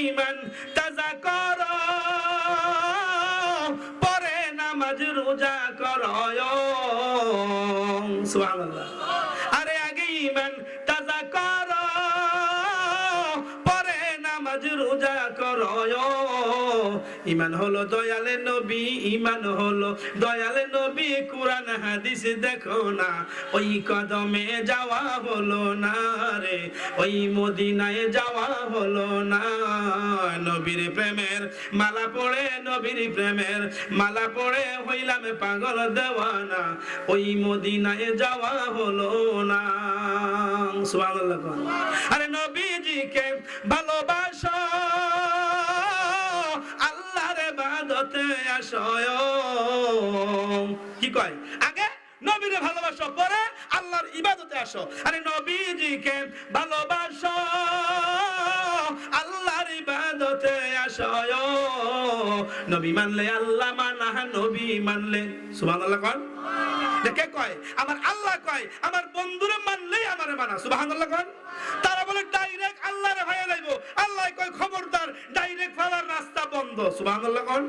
ঈমান তাজা করো, পরে নামাজ রোজা করো। সুবহানাল্লাহ। আরে আগে ঈমান তাজা করো, পরে নামাজ রোজা করো। ঈমান হলো দয়ালে নবী, ঈমান হলো দয়ালে নবী, কুরআন হাদিস দেখো না, ওই কদমে যাওয়া হলো না রে, ওই মদিনায় যাওয়া হলো না। নবীর প্রেমের মালা পড়ে, নবীর প্রেমের মালা পড়ে হইলাম পাগল দেওয়ানা, ওই মদিনায় যাওয়া হলো না। সুবহানাল্লাহ। আরে নবীজিকে ভালোবাসো, আল্লাহর ইবাদতে আসো। কি কয়? আগে নবীরে ভালোবাসো, পরে আল্লাহর ইবাদতে আসো। আরে নবীজিকে ভালোবাসো, আল্লাহর ইবাদতে আসো। নবী মানলে আল্লাহ মানা, নবী মানলে সুবহানাল্লাহ। কোন কে কয়? আমার আল্লাহ কয় আমার বন্ধুরে মানলেই আমারে মানা। সুবহানাল্লাহ। কোন তারা বলে ডাইরেক্ট আল্লাহরে হয়ে যাইব, আল্লাহ কয় খবরদার ডাইরেক্ট ফালার রাস্তা বন্ধ। সুবহানাল্লাহ। কোন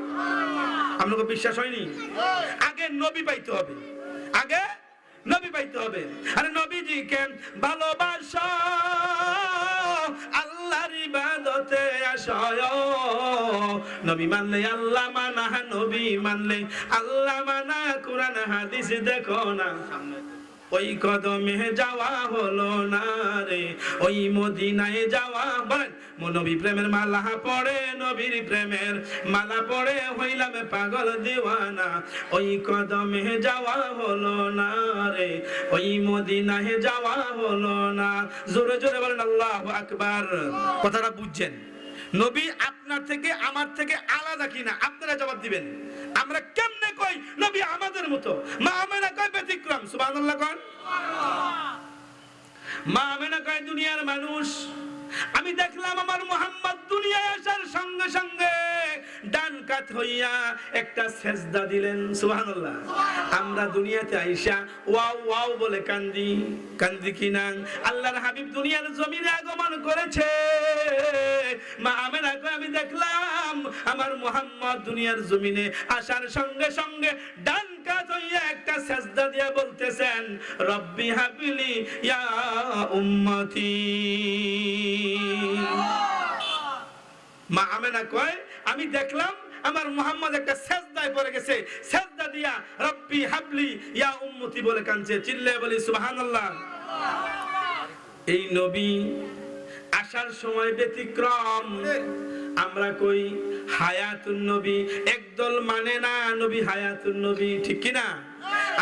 আপনাকে বিশ্বাস হয়নি? আগে নবী পাইতে হবে, আগে নবী পাইতে হবে। আরে নবীজিকে ভালোবাসো, আল্লাহর ইবাদতে আসো। নবী মানলে আল্লাহ মানা, নবী মানলে আল্লাহ মানা, কুরআন হাদিস দেখো না, ওই কদমে যাওয়া হলো না রে, ওই মদিনায় যাওয়া। বলেন নবী প্রেমের মালা পড়ে, নবীর প্রেমের মালা পড়ে হইলাম পাগল দিওয়ানা, ওই কদমে যাওয়া হলো না রে, ওই মদিনায় যাওয়া হলো না। জোরে জোরে বলেন আল্লাহু আকবার। কথাটা বুঝছেন? নবী আপনার থেকে আমার থেকে আলাদা কিনা আপনারা জবাব দিবেন। আমরা কেমনে কই নবী আমাদের মতো? মা আমেনা কয় ব্যতিক্রম। সুবহানাল্লাহ। কোন মা আমেনা কয় দুনিয়ার মানুষ। আমি দেখলাম আমার মুহাম্মদ দুনিয়ায় আসার সঙ্গে সঙ্গে ডান কাত হইয়া একটা সেজদা দিলেন। সুবহানাল্লাহ। আমরা দুনিয়াতে আইসা ওয়াও ওয়াও বলে কান্দি, কান্দি কিনা? আল্লাহর হাবিব দুনিয়ার জমিনে আগমন করেছে, মা আমেনা কয় আমি দেখলাম আমার মুহাম্মদ দুনিয়ার জমিনে আসার সঙ্গে সঙ্গে ডান কাত হইয়া একটা সেজদা দিয়া বলতেছেন রব্বি হাবলি ইয়া উম্মতি। মা আমেনা কয় আমি দেখলাম আমার মুহাম্মদ একটা সেজদায় পড়ে গেছে, সেজদা দিয়া রব্বি হাবলি ইয়া উম্মতি বলে কাঁদছে। চিল্লায়ে বলি সুবহানাল্লাহ। এই নবী আসার সময় ব্যতিক্রম। আমরা কই হায়াতুন নবী, একদল মানে না নবী হায়াতুন নবী, ঠিক কি না?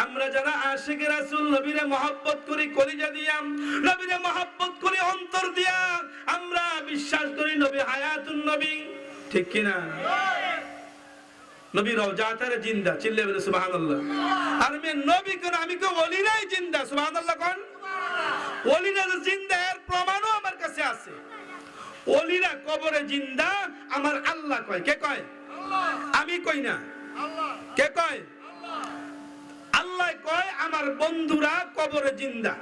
আমরা যারা আশিক রাসূল নবীরে মহব্বত করি কলিজা দিয়া, নবীরে মহব্বত করি অন্তর দিয়া, আমরা বিশ্বাস করি নবী হায়াতুন নবী, ঠিক কি না? নবী রওজাতারে জিন্দা। চিল্লায়ে বলে সুবহানাল্লাহ। আর আমি নবী কোন আমি কো ওলিরাই জিন্দা। সুবহানাল্লাহ। কোন ওলিরা জিন্দা, এর প্রমাণও আমার কাছে আছে। ওলিরা কবরে জিন্দা, আমার আল্লাহ কয়। কে কয়? আল্লাহ। আমি কই না। আল্লাহ। কে কয়? আল্লাহ কয় আমার বন্ধুরা কবরে জিন্দা।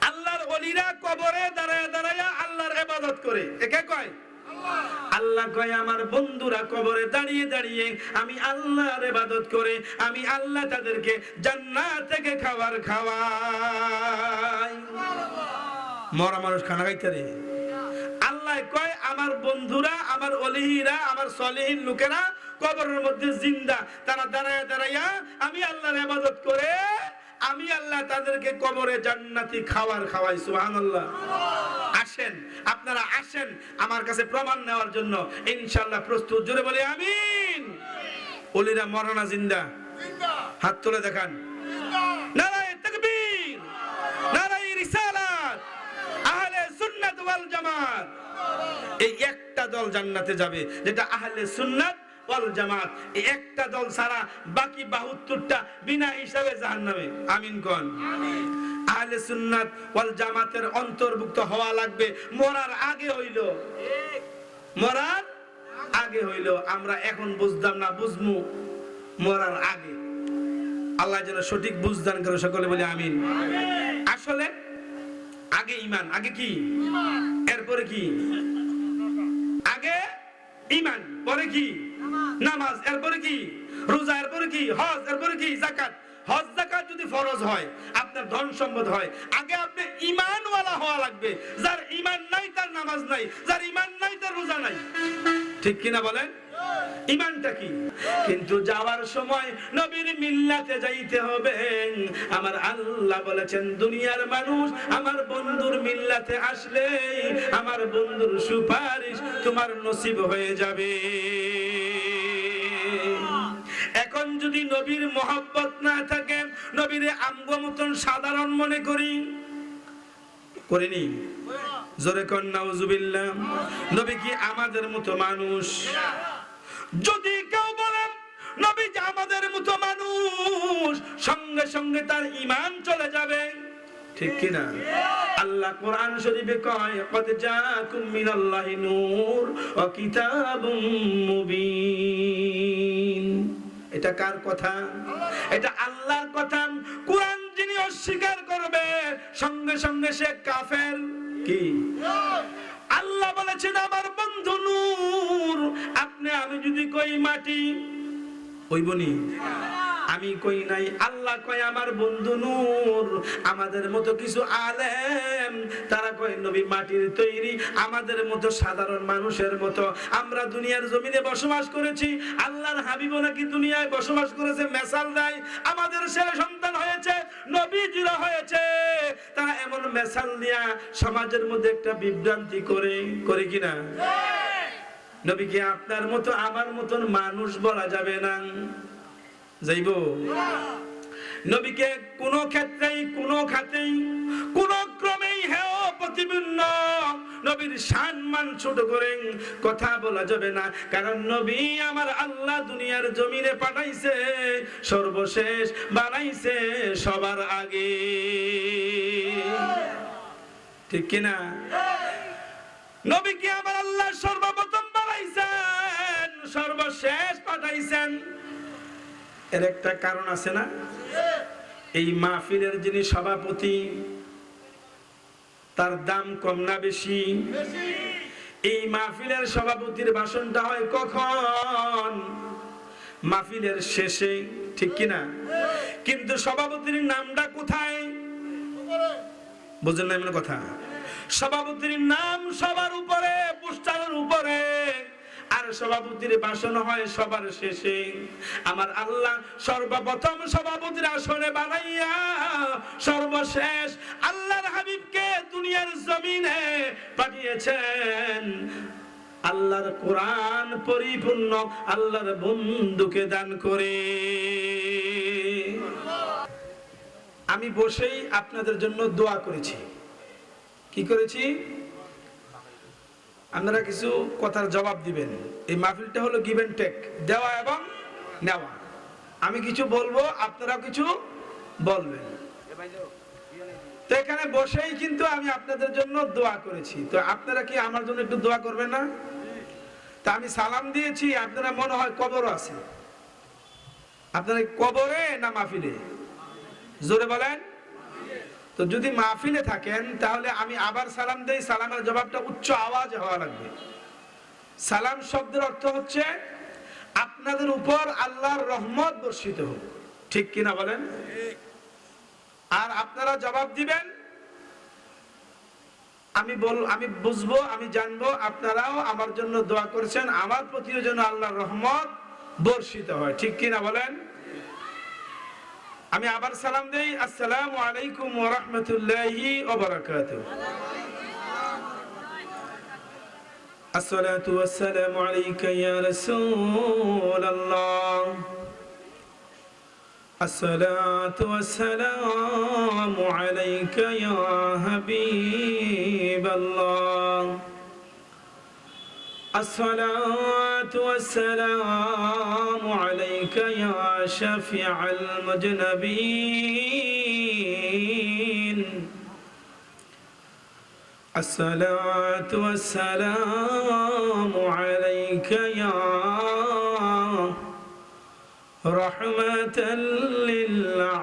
আল্লাহর ওলিরা কবরে দাঁড়ায় দাঁড়ায় আল্লাহর ইবাদত করে। কে কয়? আল্লাহ। আল্লাহ কয় আমার বন্ধুরা কবরে দাঁড়িয়ে দাঁড়িয়ে আমি আল্লাহর ইবাদত করে, আমি আল্লাহ তাদেরকে জান্নাত থেকে খাবার খাওয়াই। মরা মানুষ খানা খাইতে রে। আল্লাহ কয় আমার বন্ধুরা, আমার ওলিরা, আমার সলিহিন লোকেরা কবরের মধ্যে জিন্দা, তারা দাঁড়ায় দাঁড়াইয়া আমি আল্লাহর ইবাদত করে, আমি আল্লাহ তাদেরকে কবরে জান্নাতি খাবার খাওয়াই। সুবহানাল্লাহ। আসেন আপনারা আসেন আমার কাছে প্রমাণ নেওয়ার জন্য, ইনশাআল্লাহ প্রস্তুত। জোরে বলি আমিন। ওলিরা মরনা জিন্দা? হাত তুলে দেখান। নারায়ে তাকবীর, নারায়ে রিসালাত, আহলে সুন্নাত ওয়াল জামাত। এই একটা দল জান্নাতে যাবে, যেটা আহলে সুন্নাত ওয়াল জামাত। এই একটা দল ছাড়া বাকি 72টা বিনা হিসাবে জাহান্নামে। আমিন কোন? আমিন। আহলে সুন্নাত ওয়াল জামাতের অন্তর্ভুক্ত হওয়া লাগবে মরার আগে হইল, মরার আগে হইল। আমরা এখন বুঝতাম না, বুঝমু মরার আগে। আল্লাহ যেন সঠিক বুঝদান করে, সকলে বলি আমিন। আসলে আগে ঈমান, আগে কি? এরপরে কি? আগে ঈমান, পরে কি নামাজ, এরপরে কি রোজা, এরপরে কি হজ, এরপরে কি যাকাত। হজ যাকাত যদি ফরজ হয়, আপনার ধন সম্পদ হয়, আগে আপনি ঈমানওয়ালা হওয়া লাগবে। যার ঈমান নাই তার নামাজ নাই, যার ঈমান নাই তার রোজা নাই। ঠিক কিনা বলেন? ঈমানটা কি? কিন্তু যাওয়ার সময় নবীর মিল্লাতে যাইতে হবে। আমার আল্লাহ বলেছেন, দুনিয়ার মানুষ আমার বন্ধুর মিল্লাতে আসলে আমার বন্ধুর সুপারিশ তোমার নসিব হয়ে যাবে। এখন যদি নবীর মহব্বত না থাকে, নবীরে আমগো মতন সাধারণ মনে করিনি? জোরে কোন নাউজুবিল্লাহ। নবী কি আমাদের মতো মানুষ? যদি কেউ বলেন নবী যে আমাদের মতো মানুষ, সঙ্গে সঙ্গে তার ঈমান চলে যাবে। ঠিক কি না? আল্লাহ কোরআন শরীফে কয়, কদ জাআকুম মিনাল্লাহি নূর ওয়া কিতাবুম মুবিন। এটা কার কথা? এটা আল্লাহর কথা। কোরআন যিনি অস্বীকার করবে, সঙ্গে সঙ্গে সে কাফের। কি? আল্লাহ বলেছেন আমার বন্ধু নূর। আপনি আমি যদি কই মাটি, কইবনি? আমি কই নাই, আল্লাহ কয় আমার বন্ধু নূর। আমাদের মতো কিছু আলেম তারা কয় নবী মাটির তৈরি, আমাদের মতো সাধারণ মানুষের মতো। আমরা দুনিয়ার জমিনে বসবাস করেছি, আল্লাহর হাবিবও নাকি দুনিয়ায় বসবাস করেছে। মেসাল দেয়, আমাদের ছেলে সন্তান হয়েছে, নবীজিরা হয়েছে। তারা এমন মেসাল দিয়া সমাজের মধ্যে একটা বিভ্রান্তি করে কিনা? নবীকে আপনার মতো আমার মতন মানুষ বলা যাবে না। যাইব? নবীকে কোন ক্ষেত্রেই, কোন খাতেই, কোন ক্রমেই হেয় প্রতিপন্ন, নবীর সম্মান ছোট করে কথা বলা যাবে না। কারণ নবী আমার আল্লাহ দুনিয়ার জমিনে পাঠাইছে, সর্বশেষ বানাইছে সবার আগে। ঠিক কিনা? নবীকে আমার আল্লাহ সর্বপ্রথম বানাইছেন, সর্বশেষ পাঠাইছেন। এর একটা কারণ আছে না? এই মাহফিলের যিনি সভাপতি, তার দাম কম না বেশি? এই মাহফিলের সভাপতির ভাষণটা হয় কখন? মাহফিলের শেষে। ঠিক কিনা? কিন্তু সভাপতির নামটা কোথায়? বুঝেন না এমন কথা? সভাপতির নাম সবার উপরে, পোস্টারের উপরে, আর সভাপতির ভাষণ হয় সবার শেষে। আমার আল্লাহ সর্বপ্রথম সভাপতির আসনে বানাইয়া সর্বশেষ আল্লাহর হাবিবকে দুনিয়ার জমিনে পাঠিয়েছেন। আল্লাহর কোরআন পরিপূর্ণ আল্লাহর বন্ধুকে দান করে। আমি বসেই আপনাদের জন্য দোয়া করেছি। কি করেছি? আপনারা কিছু কথার জবাব দিবেন। এই মাহফিলটা হলো গিভ এন্ড টেক, দেওয়া এবং নেওয়া। আমি কিছু বলবো, আপনারা কিছু বলবেন। তো এখানে বসেই কিন্তু আমি আপনাদের জন্য দোয়া করেছি। তো আপনারা কি আমার জন্য একটু দোয়া করবেন না? তা আমি সালাম দিয়েছি, আপনারা মনে হয় কবর আছে। আপনারা কবরে না মাহফিলে? জোরে বলেন। তো যদি মাহফিলে থাকেন তাহলে আমি আবার সালাম দেই, সালামের জবাবটা উচ্চ আওয়াজে হওয়া লাগবে। সালাম শব্দের অর্থ হচ্ছে আপনাদের উপর আল্লাহর রহমত বর্ষিত হোক। ঠিক কিনা বলেন? আর আপনারা জবাব দিবেন, আমি বুঝবো, আমি জানবো আপনারাও আমার জন্য দোয়া করছেন, আমার প্রতিও যেন আল্লাহর রহমত বর্ষিত হয়। ঠিক কিনা বলেন? আমি আবার সালাম দেই, আসসালামু আলাইকুম ওয়া রাহমাতুল্লাহি ওয়া বারাকাতুহু। আসসালাতু ওয়াসসালামু আলাইকা ইয়া রাসূলুল্লাহ। আসসালাতু ওয়াসসালামু আলাইকা ইয়া হাবিবাল্লাহ। الصلاة والسلام عليك يا شفيع المذنبين. الصلاة والسلام عليك يا رحمة للعالمين.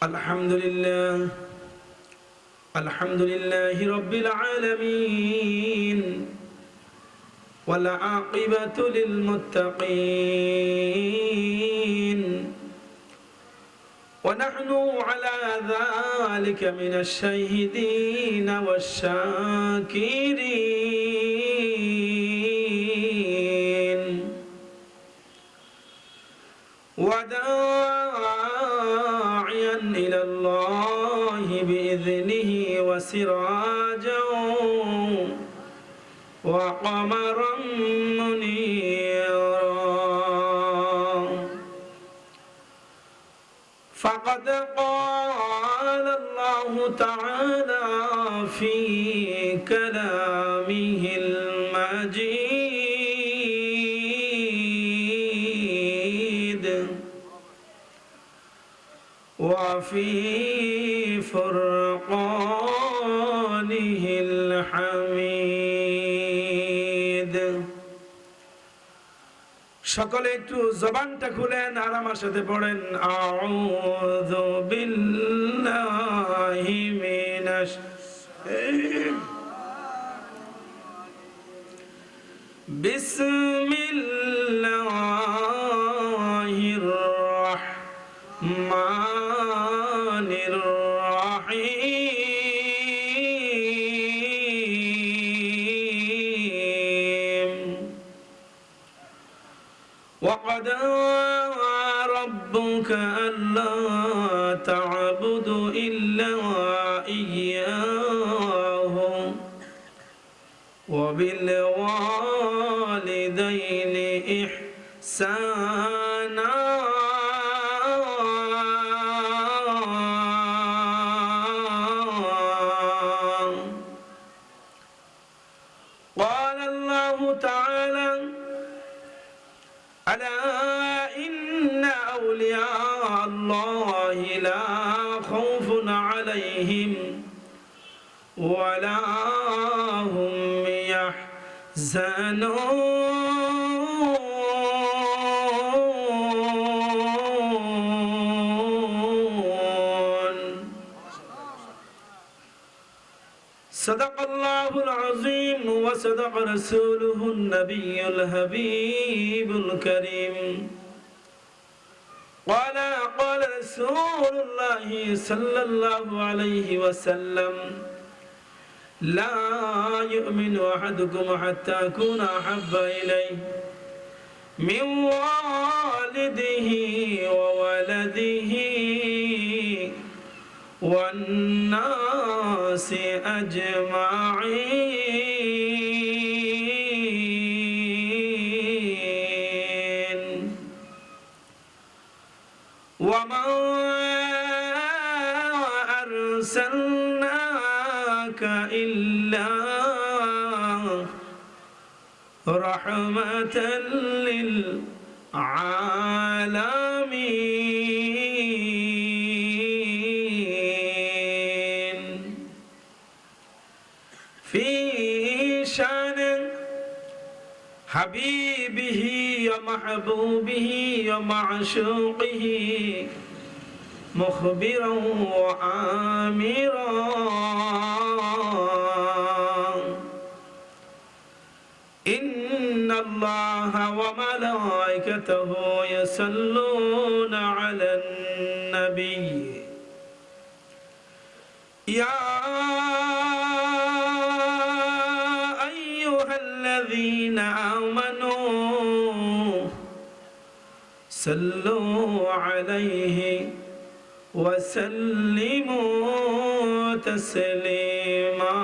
الحمد لله الحمد لله رب العالمين والعاقبة للمتقين ونحن على ذلك من الشاهدين والشاكرين وداعيا إلى الله بإذنه وسراجا وقمرا منيرا فقد قال الله تعالى في كلامه المجيد وفي فرقانه الحميد সকলে একটু জবানটা খুলেন আর আমার সাথে পড়েন আউযু বিল্লাহি মিনাশ বিসমিল্লাহির রাহমানির রাহিম وقضى ربك ألا تعبدوا إلا إياه وبالوالدين إحسانا قال الله تعالى ألا إن أولياء الله لا خوف عليهم ولا هم يحزنون صدق الله العظيم وصدق رسوله النبي الحبيب الكريم قال رسول الله صلى الله عليه وسلم لا يؤمن أحدكم حتى أكون أحب إليه من والده وولده والناس أجمعين وما أرسلناك إلا رحمة للعالمين في شان حبيبه ومحبوبه ومعشوقه مخبرا وآمرا إن الله وملائكته يصلون على النبي يا أيها الذين آمنوا صلوا عليه وسلموا تسليما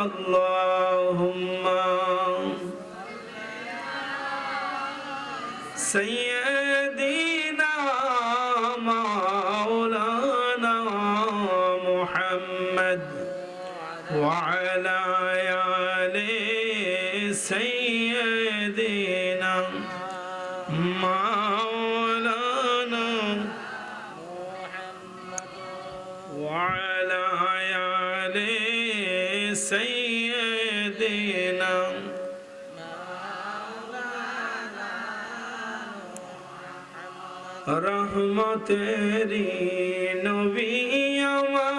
اللهم سيدنا مولانا محمد وعلى آل سيدنا مولانا وعلى آل سيدنا রহমতেরি নবী আমার,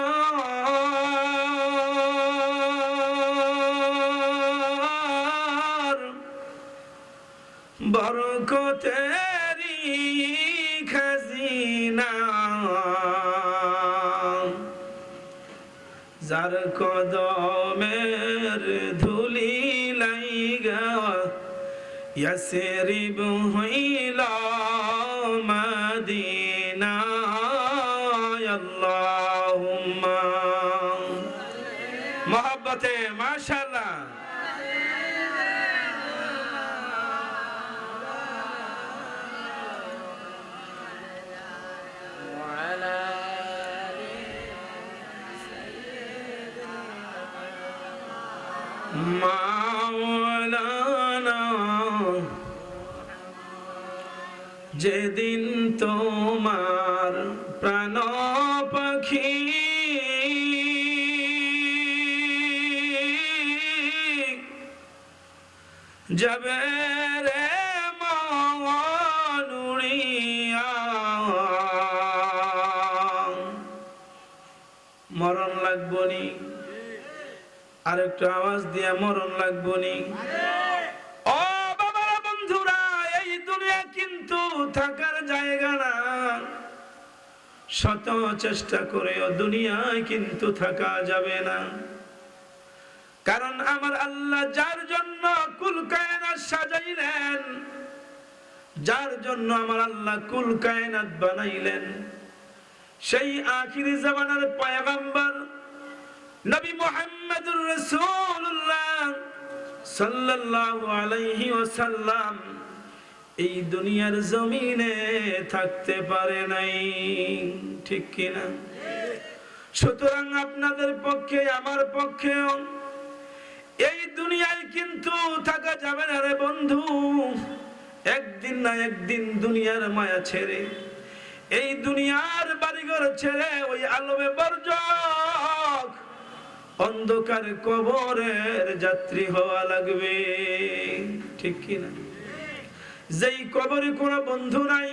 বরকতেরি খাজিনা, যার কদমের ধুলি লাইগা ইয়াসরিব হইলা মদিনা, আল্লাহুম্মা মোহাব্বতে মাশাআল্লাহ। মাওলানা যেদিন তোমার প্রাণ পাখি যাবে রে মন উড়িয়া, মরণ লাগবো নি, আরেকটু আওয়াজ দিয়ে মরণ লাগবো নি। ও বাবারা বন্ধুরা, এই দুনিয়া কিন্তু থাকার জায়গা না। শত চেষ্টা করেও দুনিয়ায় কিন্তু থাকা যাবে না। কারণ আমার আল্লাহ যার জন্য কুল কায়নাত সাজাইলেন, যার জন্য আমার আল্লাহ কুল কায়নাত বানাইলেন, সেই আখিরি জামানার পয়গম্বর নবী মুহাম্মদুর রাসূলুল্লাহ সাল্লাল্লাহু আলাইহি ওয়াসাল্লাম এই দুনিয়ার জমিনে থাকতে পারে নাই, ঠিক কি না? সুতরাং আপনাদের পক্ষে আমার পক্ষেও এই দুনিয়ায় কিন্তু থাকা যাবে না রে বন্ধু। একদিন না একদিন দুনিয়ার মায়া ছেড়ে, এই দুনিয়ার বাড়িঘর ছেড়ে ওই আলমে বরজক অন্ধকার কবরের যাত্রী হওয়া লাগবে, ঠিক কি না? যেই কবরে কোনো বন্ধু নাই,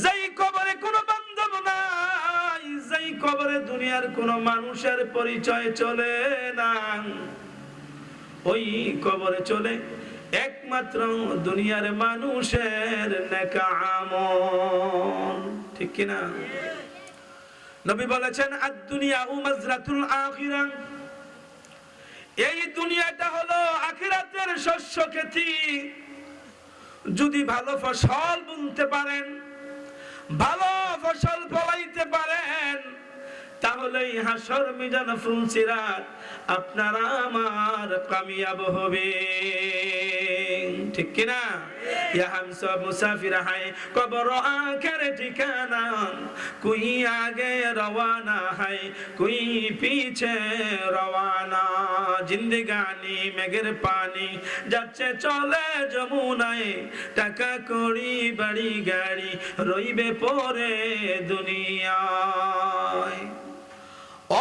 যেই কবরে কোনো বান্ধব নাই, যেই কবরে দুনিয়ার কোনো মানুষের পরিচয় চলে না, ওই কবরে চলে একমাত্র দুনিয়ার মানুষের নেক আমল, ঠিক কি না? নবী বলেছেন আদ-দুনিয়া মাযরাতুল আখিরাহ, এই দুনিয়াটা হলো আখিরাতের শস্য খেতি। যদি ভালো ফসল বুনতে পারেন, ভালো ফসল ফলাইতে পারেন, তাহলেই হাসর মিজান ফুলসিরাত আপনারা আমার কামিয়াব হবে, ঠিক কি না? ইয়া হাম সব মুসাফির হায় কবর আখের ঠিকানা, কোই আগে রওয়ানা হায় কোই পিছে রওয়ানা, জিন্দেগানি মেঘের পানি যাচ্ছে চলে যমুনায়, টাকা কড়ি বাড়ি গাড়ি রইবে পরে দুনিয়ায়।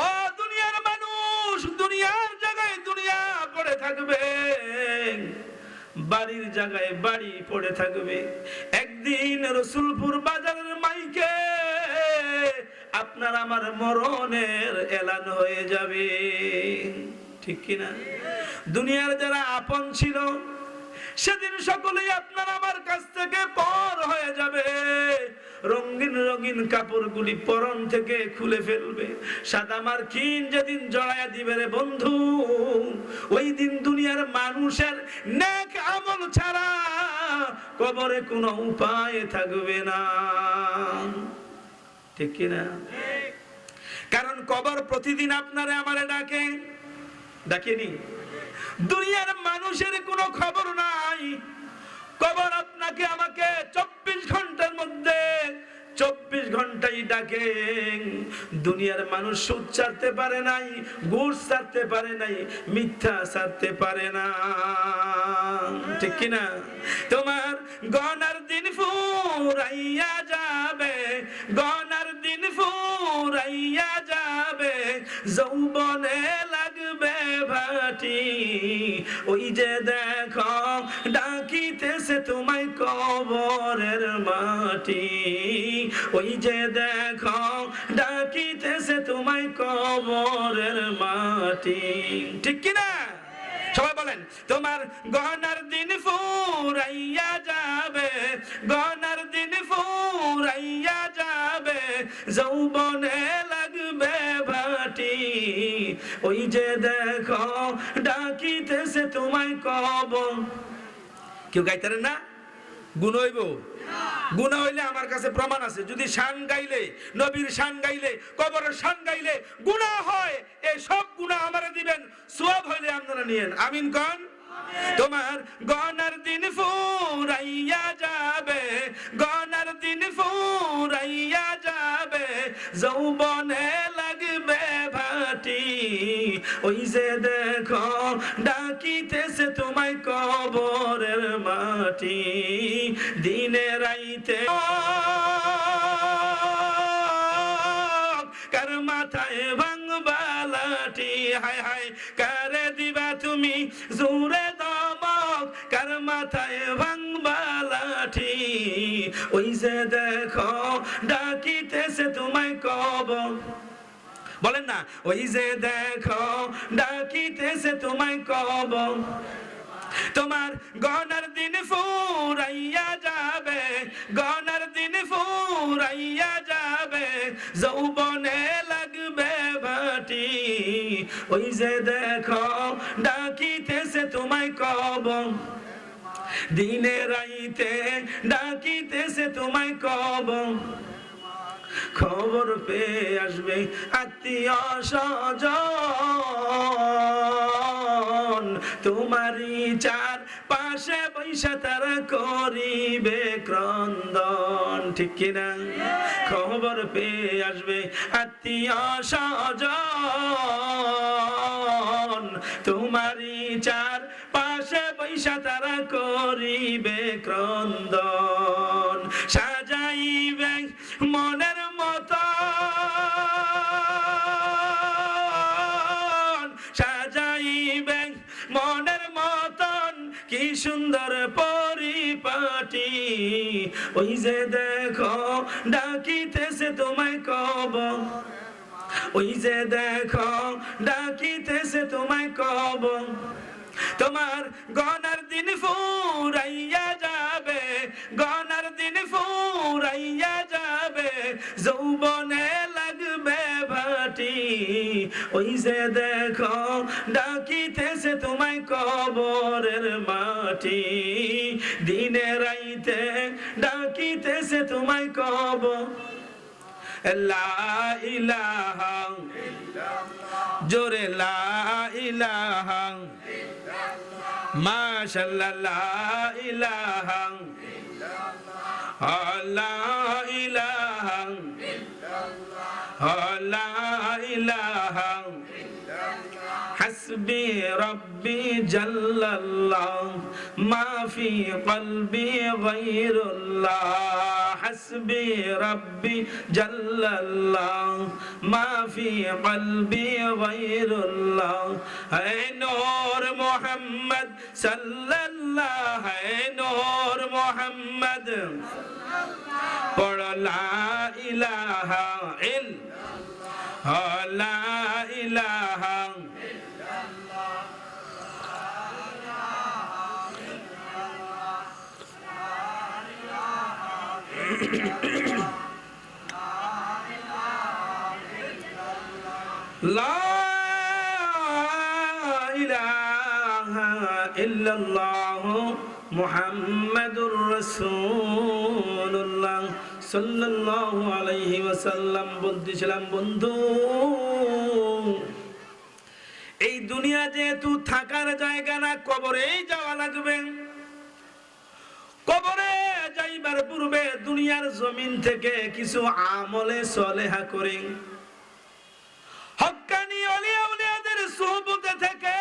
ও দুনিয়ার মানুষ, দুনিয়ার জায়গায় দুনিয়া পড়ে থাকবে, বাড়ির জায়গায় বাড়ি পড়ে থাকবে। একদিন রসুলপুর বাজারের মাইকে আপনার আমার মরণের এলান হয়ে যাবে, ঠিক কিনা? দুনিয়ার যারা আপন ছিল সেদিন সকলেই আপনার আমার কাছ থেকে পর হয়ে যাবে। রঙিন রঙিন কাপড়গুলি পরন থেকে খুলে ফেলবে, সাদা মার্কিন যেদিন জড়ায়া দিবে রে বন্ধু, ওই দিন দুনিয়ার মানুষের নেক আমল ছাড়া কবরে কোনো উপায় থাকবে না, ঠিক কিনা? কারণ কবর প্রতিদিন আপনারে আমারে ডাকে, ডাকেনি? দুনিয়ার মানুষের কোনো খবর নাই, কবর আপনাকে আমাকে 24 ঘন্টার মধ্যে 24 ঘন্টাই ডাকে। দুনিয়ার মানুষ সুদ ছাড়তে পারে নাই, ঘুষ ছাড়তে পারে নাই, মিথ্যা ছাড়তে পারে না, ঠিক কিনা? তোমার গনার দিন ফুরাইয়া যাবে, গনার দিন ফুরাইয়া যাবে, যৌবনে লাগবে ভাটি, ওই যে দেখো ডাকিতেছে তোমায় কবরের মাটি, ওই যে দেখো ডাকিতেছে তোমায় কবরের মাটি। ঠিক কিনা? সবাই বলেন, তোমার গহনার দিন ফুরাইয়া যাবে, গহনার দিন ফুরাইয়া যাবে, যৌবনে লাগবে ভাটি, ওই যে দেখো ডাকিতেছে তোমায় কবর। কেউ গাইতারেন না? গুণ হইব? গুনাহ হইলে আমার কাছে প্রমাণ আছে। যদি শান গাইলে, নবীর শান গাইলে, কবরের শান গাইলে গুনাহ হয়, এই সব গুনাহ আমারে দিবেন, সওয়াব হইলে আপনারা নিয়েন। আমিন কোন? তোমার গহনার দিন ফুরাইয়া যাবে, গহনার দিন ফুরাইয়া যাবে, যৌবনে লাগবে ভাটি, ওই যে দেখো ডাকিতেছে তোমায় কবরের মাটি, দিনে রাইতে কার মাথায় ভাঙবা লাঠি, হায় হায় কারে দিবা তুমি জোরে দমক, কার মাথায় ভাঙবা লাঠি, ওই যে দেখো ডাকিতেছে তোমায় কবর। বলেন না, ওই যে দেখো ডাকিতেছে তোমায় কবর। তোমার গহনার দিন ফুরাইয়া যাবে, গহনার দিন ফুরাইয়া যাবে, যৌবনে লাগবে ভাটি, ওই যে দেখো ডাকিতেছে তোমায় কবর, দিনে রাইতে ডাকিতেছে তোমায় কবর। খবর পেয়ে আসবে আত্মীয় স্বজন, তোমারই চার পাশে বৈশা তারা করিবে ক্রন্দন। ঠিক কিনা? খবর পেয়ে আসবে আত্মীয় স্বজন, তোমারই চার পাশে বৈশা তারা করিবে ক্রন্দন। সাজাইবে মনের মতন, সাজাইবে মনের মতন, কি সুন্দর পরিপাটি, ওই যে দেখো ডাকিতেছে তোমায় কবর, ওই যে দেখো ডাকিতেছে তোমায় কবর। তোমার গহনার দিন ফুরাইয়া যাবে, গহনার দিন ফুরাইয়া যাবে, যৌবনে লাগবে ভাটি, ওই যে দেখো ডাকিতেছে তোমায় কবরের মাটি, দিনে রাইতে ডাকিতেছে তোমায় কবর। লা ইলাহা ইল্লাল্লাহ, জোরে লা ইলাহা ইল্লাল্লাহ, মাশাআল্লাহ লা ইলাহা ইল্লাল্লাহ, লা ইলাহা ইল্লাল্লাহ, লা ইলাহা ইল্লাল্লাহ, হাসবি রব্বি জাল্লাল্লাহ, মা ফি কলবি গায়রুল্লাহ, হাসবি রব্বি জাল্লাল্লাহ, মা ফি কলবি গায়রুল্লাহ, হে নূর মুহাম্মদ সাল্লাল্লাহ, হে নূর মুহাম্মদ পড় লা ইলাহা ইল্লাল্লাহ, লা ইলাহা লা ইলাহা ইল্লাল্লাহ মুহাম্মাদুর রাসূলুল্লাহ সাল্লাল্লাহু আলাইহি ওয়াসাল্লাম বলতেছিলাম, বন্ধু এই দুনিয়া যেহেতু থাকার জায়গা না, কবরেই যাওয়া লাগবে। কবরে যাইবার পূর্বে দুনিয়ার জমিন থেকে কিছু আমলে সলেহা করে হক্কানি ওলিয়া উলিয়াদের সুহবতে থেকে,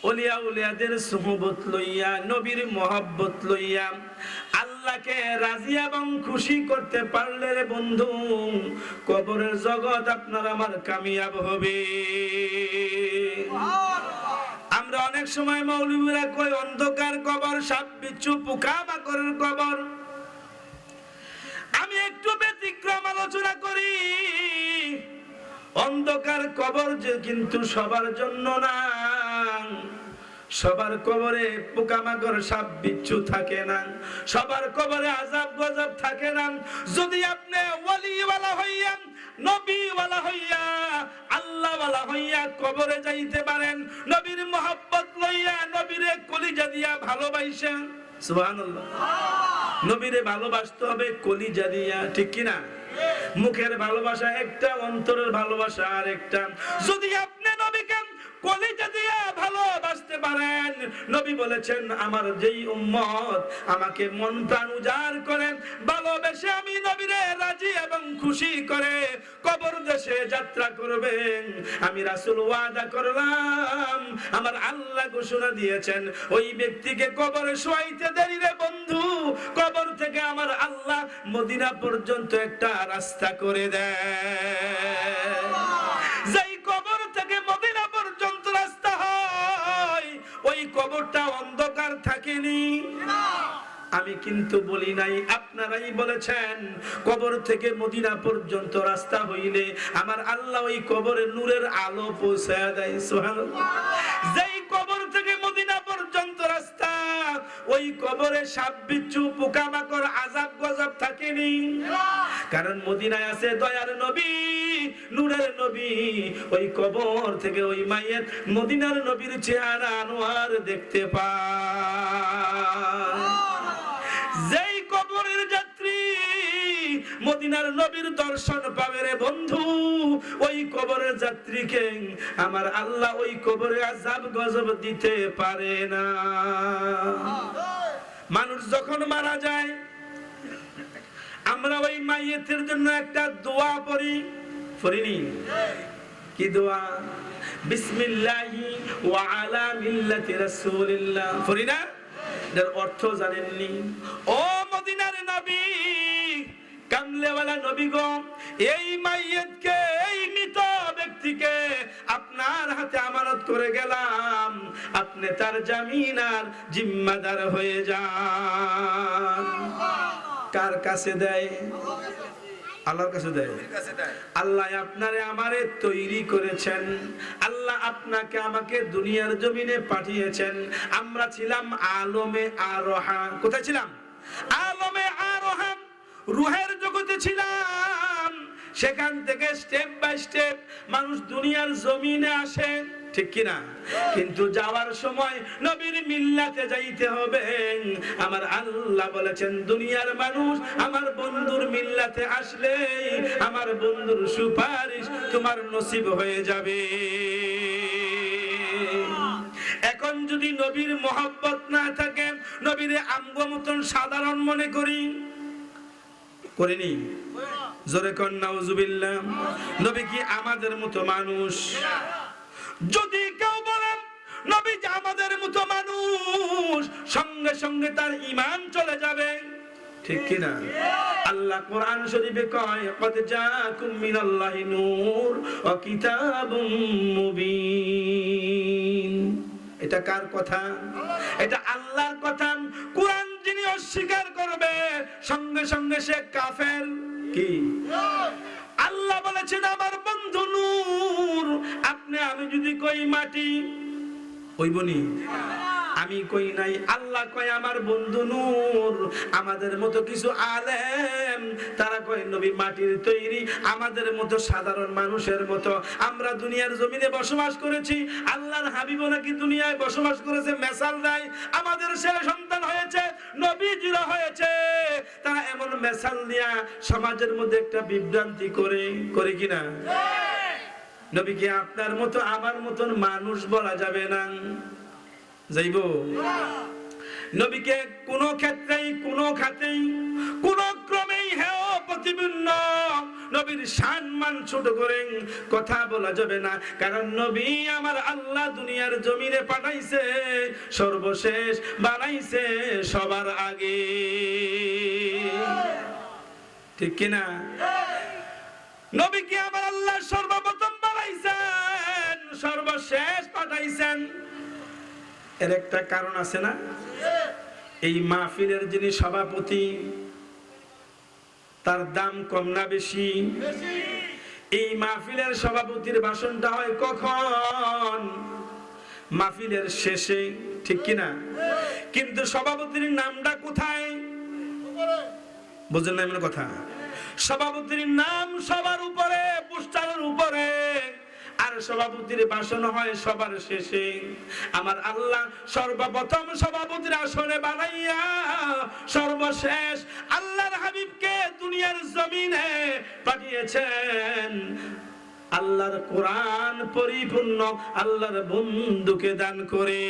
ওলিয়া উলিয়াদের সুহবত লইয়া, নবীর মহব্বত লইয়া আল্লাহকে রাজি এবং খুশি করতে পারলে রে বন্ধু, কবরের জগৎ আপনার আমার কামিয়াব হবে। আমরা অনেক সময় মৌলবীরা কই অন্ধকার কবর, সাপ বিচ্ছু পোকামাকড়ের কবর। আমি একটু ব্যতিক্রম আলোচনা করি। অন্ধকার কবর যে কিন্তু সবার জন্য না। সবার কবরে পোকামাকড় সাপ বিচ্ছু থাকে না, সবার কবরে আযাব গজব থাকে না। যদি আপনি ওয়ালিওয়ালা হইয়া, নবীওয়ালা হইয়া, আল্লাহওয়ালা হইয়া কবরে যাইতে পারেন, নবীর মহব্বত লইয়া, নবীরে কলিজা দিয়া ভালোবাসেন, সুবহানাল্লাহ। নবীরে ভালোবাসতে হবে কলিজা দিয়া, ঠিক কি না? মুখের ভালোবাসা একটা, অন্তরের ভালোবাসা আরেকটা। যদি আপনি নবীকে কলিজা দিয়া ভালোবাসতে পারেন, নবী বলেছেন আমার যেই উম্মত আমাকে মন প্রাণ উজাড় করে ভালোবেসে আমি নবীরে রাজি এবং খুশি করে কবর দেশে যাত্রা করবেন, আমি রাসূল ওয়াদা করলাম, আমার আল্লাহ ঘোষণা দিয়েছেন, ওই ব্যক্তিকে কবরে শোয়াইতে দেরি রে বন্ধু, কবর থেকে আমার আল্লাহ মদিনা পর্যন্ত একটা রাস্তা করে দেয়। যেই কবর থেকে মদিনা পর্যন্ত রাস্তা হয়, ওই কবরটা অন্ধকার থাকেনি। আমি কিন্তু বলি নাই, আপনারাই বলেছেন কবর থেকে মদিনা পর্যন্ত রাস্তা হইলে আমার আল্লাহ ওই কবরে নূরের আলো পৌঁছায় দেয়, সুবহানাল্লাহ। যেই কবর থেকে মদিনা পর্যন্ত রাস্তা, ওই কবরে সাপ বিচ্ছু পোকামাকড় আযাব গজব থাকেনি। কারণ মদিনায় আছে দয়ার নবী, নূরের নবী। ওই কবর থেকে ওই মাইয়ের মদিনার নবীর চেহারা আনোয়ার দেখতে পায়। যেই কবরের যাত্রী মদিনার নবীর দর্শন পাবে রে বন্ধু, ওই কবরের যাত্রীকে আমার আল্লাহ ওই কবরে আযাব গজব দিতে পারে না। মানুষ যখন মারা যায়, আমরা ওই মাইয়েতের জন্য একটা দোয়া পড়ি, পড়িনি? কি দোয়া? বিসমিল্লাহি ওয়া আলা মিল্লাতি রাসূলিল্লাহ, পড়ি না? এর অর্থ জানেননি? ও মদিনার নবী, কামলেওয়ালা নবী গো, এই মাইয়েতকে, এই মৃত ব্যক্তিকে আপনার হাতে আমানত করে গেলাম, আপনি তার জামিন আর জিম্মাদার হয়ে যান। কার কাছে দেয়? আল্লাহর কাছে দেয়। আল্লাহ আপনারে আমারে তৈরি করেছেন, আল্লাহ আপনাকে আমাকে দুনিয়ার জমিনে পাঠিয়েছেন। আমরা ছিলাম আলমে আরোহা। কোথায় ছিলাম? আলমে আরোহা, রূহের জগতে ছিলাম। সেখান থেকে স্টেপ বাই স্টেপ মানুষ দুনিয়ার জমিনে আসে, ঠিক কিনা? কিন্তু যাওয়ার সময় নবীর মিল্লাতে যাইতে হবে। আমার আল্লাহ বলেছেন দুনিয়ার মানুষ আমার বন্ধুর মিল্লাতে আসলে আমার বন্ধুর সুপারিশ তোমার নসিব হয়ে যাবে। এখন যদি নবীর মহব্বত না থাকে, নবীরে আমগো মতন সাধারণ মনে করি, করিনি? জোরে কোন নাউজুবিল্লাহ। নবী কি আমাদের মতো মানুষ? যদি কেউ বলেন নবী যে আমাদের মতো মানুষ, সঙ্গে সঙ্গে তার ঈমান চলে যাবে, ঠিক কি না? আল্লাহ কোরআন শরীফে কয় কদ জাআকুম মিনাল্লাহি নূর ওয়া কিতাবুম মুবিন। এটা কার কথা? এটা আল্লাহর কথা। কোরআন যিনি অস্বীকার করবে সঙ্গে সঙ্গে সে কাফের। কি? আল্লাহ বলেছেন আমার বন্ধু নূর। আপনি আমি যদি কই মাটি, কইবনি? আমি কই নাই, আল্লাহ কয় আমার বন্ধু নূর। আমাদের মতো কিছু আলেম তারা কয় নবী মাটির তৈরি, আমাদের মতো সাধারণ মানুষের মতো। আমরা দুনিয়ার জমিনে বসবাস করেছি, আল্লাহর হাবিব নাকি দুনিয়ায় বসবাস করেছে, মেসাল দেয় আমাদের ছেলে সন্তান হয়েছে, নবীজিরা হয়েছে। তারা এমন মেসাল দিয়া সমাজের মধ্যে একটা বিভ্রান্তি করে কিনা? নবীকে আপনার মতো আমার মতন মানুষ বলা যাবে না, যাইব? নবীকে কোন ক্ষেত্রেই, কোন খাতেই, কোন ক্রমেই হেয় প্রতিপন্ন, নবীর সম্মান ছোট করে কথা বলা যাবে না। কারণ নবী আমার আল্লাহ দুনিয়ার জমিনে পাঠাইছে, সর্বশেষ বানাইছে সবার আগে, ঠিক কিনা? নবীকে আমার আল্লাহ সর্বপ্রথম বানাইছেন, সর্বশেষ পাঠাইছেন। এর একটা কারণ আছে না? এই মাহফিলের যিনি সভাপতি তার দাম কম না বেশি? এই মাহফিলের সভাপতির ভাষণটা হয় কখন? মাহফিলের শেষে, ঠিক কিনা? কিন্তু সভাপতির নামটা কোথায়? বুঝেন না এমন কথা? সভাপতির নাম সবার উপরে, পোস্টারের উপরে, আর সভাপতির ভাষণ হয় সবার শেষে। আমার আল্লাহ সর্বপ্রথম সভাপতির আসনে বানাইয়া সর্বশেষ আল্লাহর হাবিবকে দুনিয়ার জমিনে পাঠিয়েছেন। আল্লাহর কোরআন পরিপূর্ণ আল্লাহর বন্ধুকে দান করে।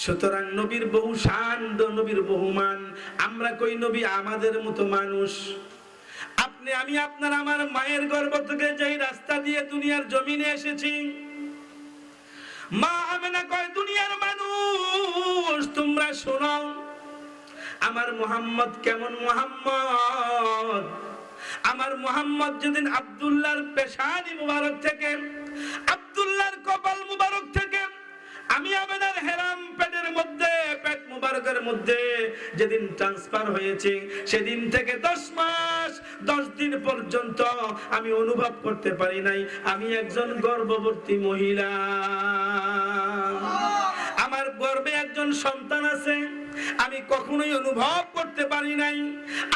সুতরাং নবীর বহু শান, নবীর বহু মান। আমরা কই নবী আমাদের মতো মানুষ। আপনি আমি আপনার আমার মায়ের গর্ভ থেকে যেই রাস্তা দিয়ে দুনিয়ার জমিনে এসেছি, মা আমেনা কয় দুনিয়ার মানুষ তোমরা শোনো আমার মুহাম্মদ কেমন মুহাম্মদ। আমার মুহাম্মদ যেদিন আব্দুল্লাহর পেশানি মুবারক থেকে, আব্দুল্লাহর কপাল মুবারক থেকে আমি আমেনার হেরাম পেটের মধ্যে, পেট মুবারকের মধ্যে যেদিন ট্রান্সফার হয়েছে, সেদিন থেকে 10 মাস 10 দিন পর্যন্ত আমি অনুভব করতে পারি নাই আমি একজন গর্ভবতী মহিলা। আমার গর্ভে একজন সন্তান আছে, আমি কখনোই অনুভব করতে পারি নাই।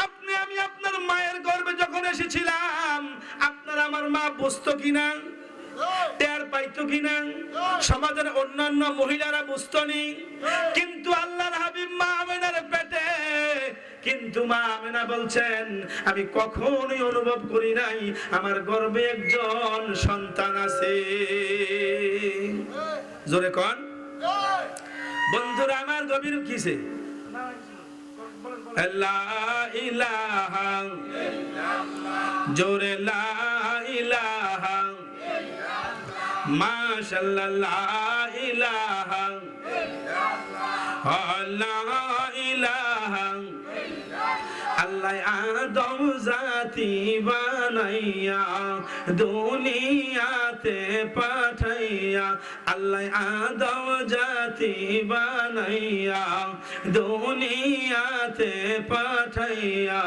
আপনি আমি আপনার মায়ের গর্ভে যখন এসেছিলাম, আপনার আমার মা বুঝতো কিনা, টের পাইতো কিনা, সমাজের অন্যান্য মহিলারা বুঝতনি, কিন্তু আল্লাহর হাবিব মা আমেনার পেটে, কিন্তু মা আমেনা বলছেন আমি কখনোই অনুভব করি নাই আমার গর্ভে একজন সন্তান আছে। জোরে কোন বন্ধুরা আমার গভীর কিসে? লা ইলাহা ইল্লাল্লাহ, জোরে লা ইলাহা মাশাআল্লাহ, লা ইলাহা ইল্লাল্লাহ, লা ইলাহা আল্লাহ আদম জাতি বানাইয়া দুনিয়াতে পাঠাইয়া, আল্লাহ আদম জাতি বানাইয়া দুনিয়াতে পাঠাইয়া,